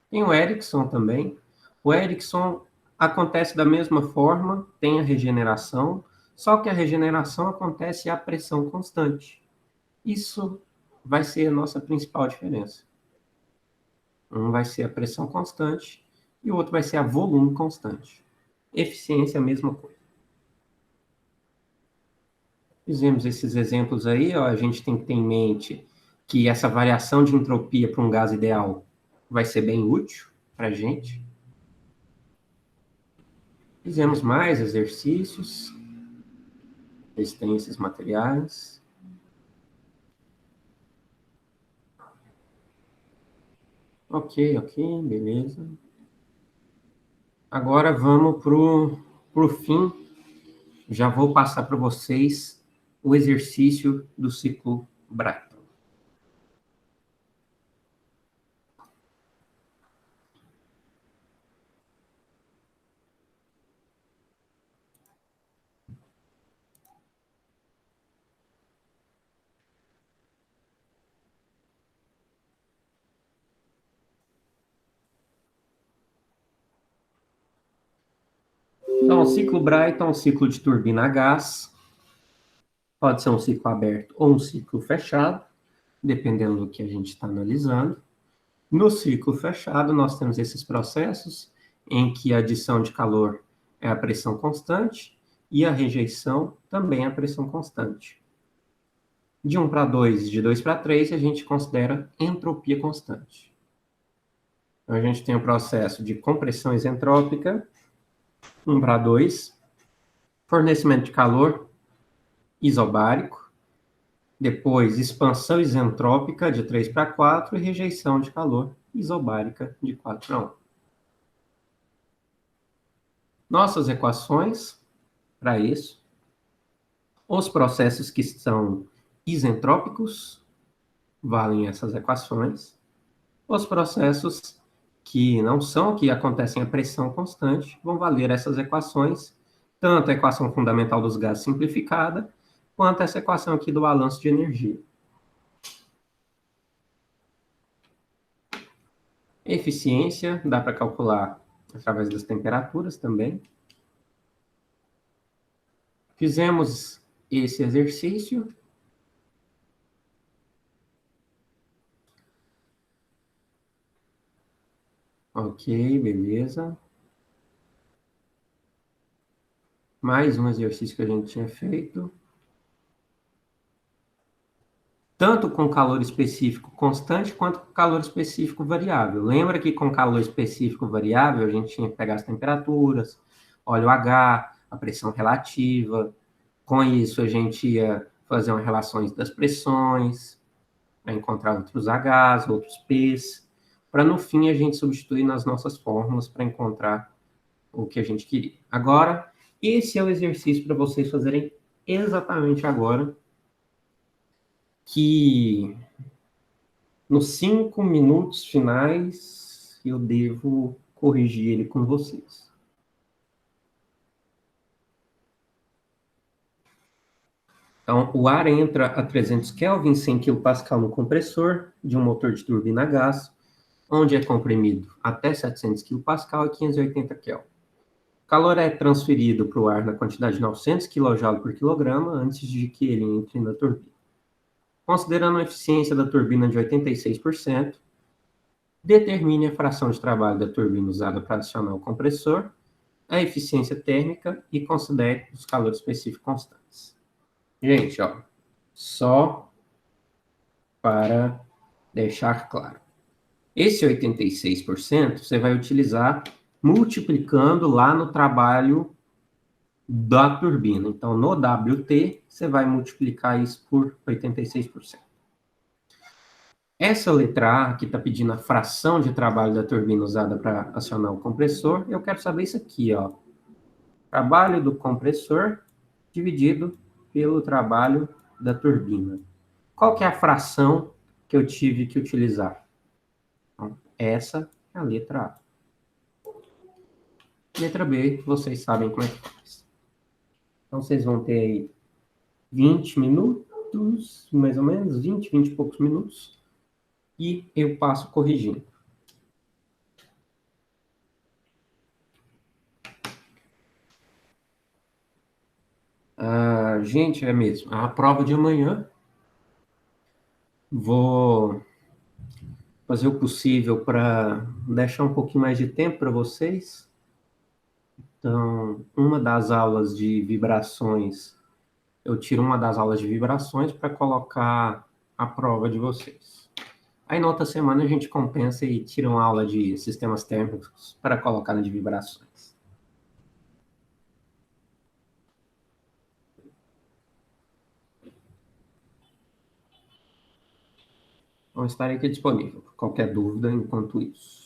Tem o Ericsson também. O Ericsson acontece da mesma forma, tem a regeneração, só que a regeneração acontece a pressão constante. Isso vai ser a nossa principal diferença. Um vai ser a pressão constante e o outro vai ser a volume constante. Eficiência é a mesma coisa. Fizemos esses exemplos aí, ó, a gente tem que ter em mente que essa variação de entropia para um gás ideal vai ser bem útil para a gente. Fizemos mais exercícios, resistências materiais. Ok, beleza. Agora vamos pro fim. Já vou passar para vocês o exercício do ciclo Brayton. Então, o ciclo Brayton é um ciclo de turbina a gás. Pode ser um ciclo aberto ou um ciclo fechado, dependendo do que a gente está analisando. No ciclo fechado, nós temos esses processos em que a adição de calor é a pressão constante e a rejeição também é a pressão constante. De 1 para 2 e de 2 para 3, a gente considera entropia constante. Então, a gente tem o processo de compressão isentrópica, 1 para 2, fornecimento de calor isobárico, Depois, expansão isentrópica de 3 para 4 e rejeição de calor isobárica de 4 para 1. Nossas equações para isso, os processos que são isentrópicos valem essas equações. Os processos que não são, que acontecem a pressão constante, vão valer essas equações, tanto a equação fundamental dos gases simplificada, quanto essa equação aqui do balanço de energia. Eficiência, dá para calcular através das temperaturas também. Fizemos esse exercício. Ok, beleza. Mais um exercício que a gente tinha feito. Tanto com calor específico constante, quanto com calor específico variável. Lembra que com calor específico variável, a gente tinha que pegar as temperaturas, óleo H, a pressão relativa. Com isso, a gente ia fazer uma relações das pressões, para encontrar outros Hs, outros Ps, para no fim a gente substituir nas nossas fórmulas para encontrar o que a gente queria. Agora, esse é o exercício para vocês fazerem exatamente agora, que nos 5 minutos finais eu devo corrigir ele com vocês. Então, o ar entra a 300 Kelvin, 100 kPa no compressor de um motor de turbina a gás, onde é comprimido até 700 kPa e 580 Kelvin. O calor é transferido para o ar na quantidade de 900 kJ por quilograma antes de que ele entre na turbina. Considerando a eficiência da turbina de 86%, determine a fração de trabalho da turbina usada para acionar o compressor, a eficiência térmica e considere os calores específicos constantes. Gente, ó, só para deixar claro. Esse 86% você vai utilizar multiplicando lá no trabalho da turbina. Então, no WT, você vai multiplicar isso por 86%. Essa letra A, que está pedindo a fração de trabalho da turbina usada para acionar o compressor, eu quero saber isso aqui, ó. Trabalho do compressor dividido pelo trabalho da turbina. Qual que é a fração que eu tive que utilizar? Então, essa é a letra A. Letra B, vocês sabem como é que faz. Então, vocês vão ter aí 20 minutos, mais ou menos, 20 e poucos minutos, e eu passo corrigindo. Gente, é mesmo, a prova de amanhã, vou fazer o possível para deixar um pouquinho mais de tempo para vocês. Então, uma das aulas de vibrações, eu tiro uma das aulas de vibrações para colocar a prova de vocês. Aí, na outra semana, a gente compensa e tira uma aula de sistemas térmicos para colocar na de vibrações. Então, estarei aqui disponível. Qualquer dúvida enquanto isso.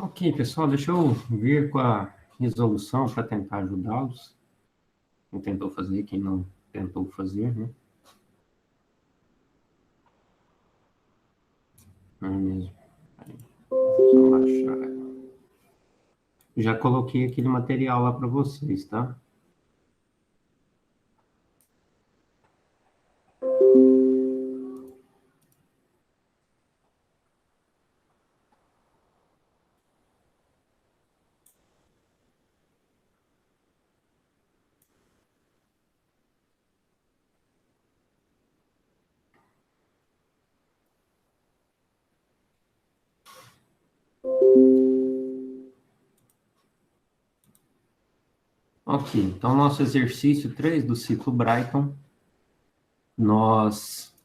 Ok, pessoal, deixa eu vir com a resolução para tentar ajudá-los. Quem tentou fazer, quem não tentou fazer, né? Não é mesmo? Só baixar. Já coloquei aquele material lá para vocês, tá? Ok, então nosso exercício 3 do ciclo Brighton, nós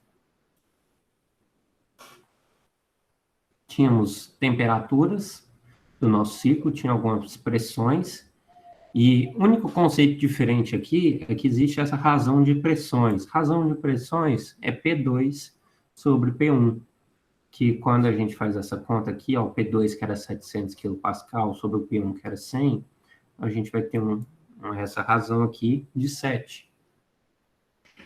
tínhamos temperaturas do nosso ciclo, tinha algumas pressões, e o único conceito diferente aqui é que existe essa razão de pressões. Razão de pressões é P2 sobre P1, que quando a gente faz essa conta aqui, ó, o P2 que era 700 kPa sobre o P1 que era 100, a gente vai ter essa razão aqui de 7.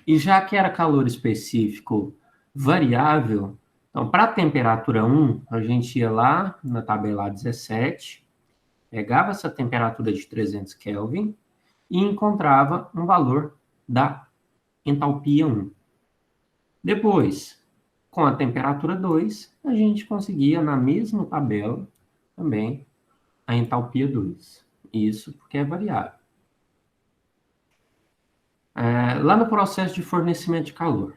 E já que era calor específico variável, então para a temperatura 1, a gente ia lá na tabela A17, pegava essa temperatura de 300 Kelvin e encontrava um valor da entalpia 1. Depois, com a temperatura 2, a gente conseguia na mesma tabela também a entalpia 2. Isso porque é variável. Lá no processo de fornecimento de calor.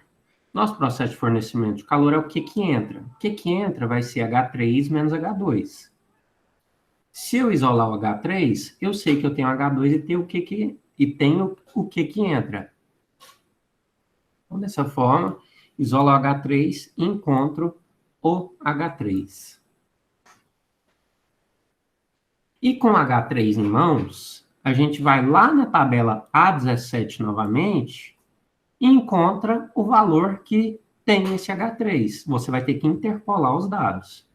Nosso processo de fornecimento de calor é o que entra. O que entra vai ser H3 menos H2. Se eu isolar o H3, eu sei que eu tenho H2 e tenho o que entra. Então, dessa forma, isolo o H3 e encontro o H3. E com H3 em mãos, a gente vai lá na tabela A17 novamente e encontra o valor que tem esse H3. Você vai ter que interpolar os dados.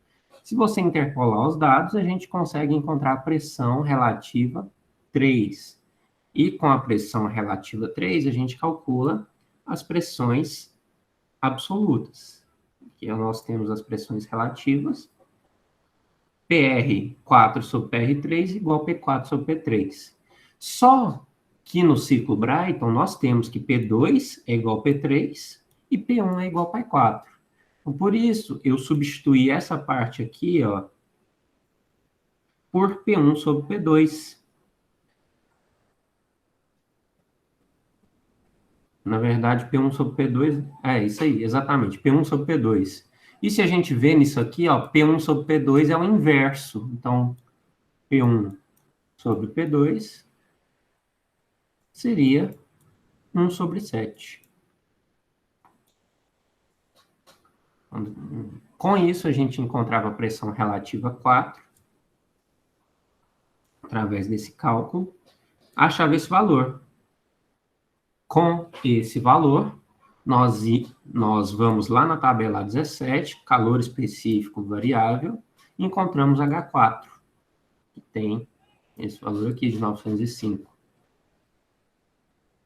Se você interpolar os dados, a gente consegue encontrar a pressão relativa 3. E com a pressão relativa 3, a gente calcula as pressões absolutas. Aqui nós temos as pressões relativas. PR4 sobre PR3 igual a P4 sobre P3. Só que no ciclo Brighton nós temos que P2 é igual a P3 e P1 é igual a P4. Então, por isso, eu substituí essa parte aqui, ó, por P1 sobre P2. Na verdade, P1 sobre P2, é isso aí, exatamente, P1 sobre P2. E se a gente vê nisso aqui, ó, P1 sobre P2 é o inverso. Então, P1 sobre P2 seria 1 sobre 7. Com isso, a gente encontrava a pressão relativa 4, através desse cálculo, achava esse valor. Com esse valor, nós vamos lá na tabela 17, calor específico variável, e encontramos H4, que tem esse valor aqui de 905.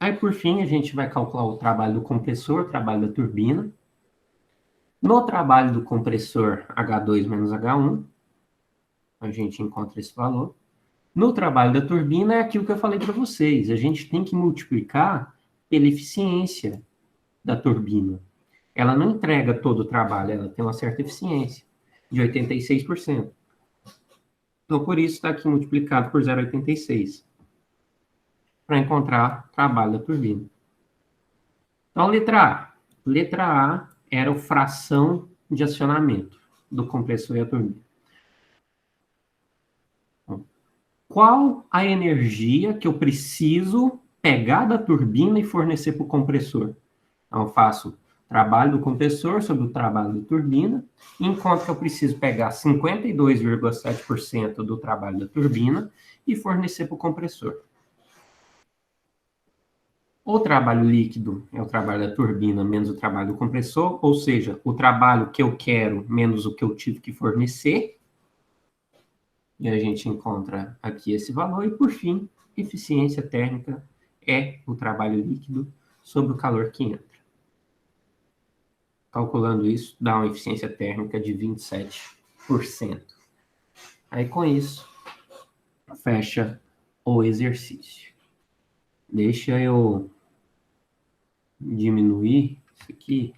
Aí, por fim, a gente vai calcular o trabalho do compressor, o trabalho da turbina. No trabalho do compressor H2 menos H1, a gente encontra esse valor. No trabalho da turbina é aquilo que eu falei para vocês. A gente tem que multiplicar pela eficiência da turbina. Ela não entrega todo o trabalho, ela tem uma certa eficiência, de 86%. Então, por isso, está aqui multiplicado por 0,86, para encontrar o trabalho da turbina. Então, letra A. Letra A era a fração de acionamento do compressor e a turbina. Então, qual a energia que eu preciso pegar da turbina e fornecer para o compressor? Então, eu faço trabalho do compressor sobre o trabalho da turbina, enquanto que eu preciso pegar 52,7% do trabalho da turbina e fornecer para o compressor. O trabalho líquido é o trabalho da turbina menos o trabalho do compressor, ou seja, o trabalho que eu quero menos o que eu tive que fornecer. E a gente encontra aqui esse valor. E, por fim, eficiência térmica é o trabalho líquido sobre o calor que entra. Calculando isso, dá uma eficiência térmica de 27%. Aí, com isso, fecha o exercício. Deixa eu diminuir isso aqui.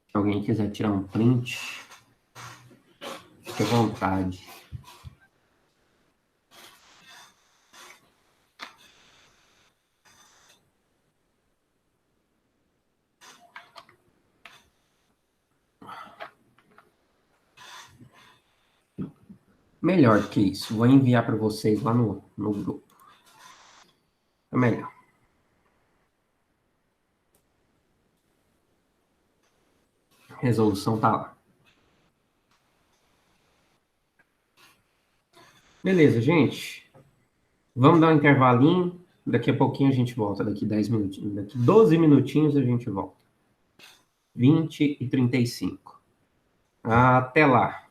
Se alguém quiser tirar um print, fique à vontade. Melhor que isso, vou enviar para vocês lá no grupo. É melhor. A resolução tá lá. Beleza, gente. Vamos dar um intervalinho. Daqui a pouquinho a gente volta. Daqui 10 minutinhos. Daqui 12 minutinhos a gente volta. 20 e 35. Até lá.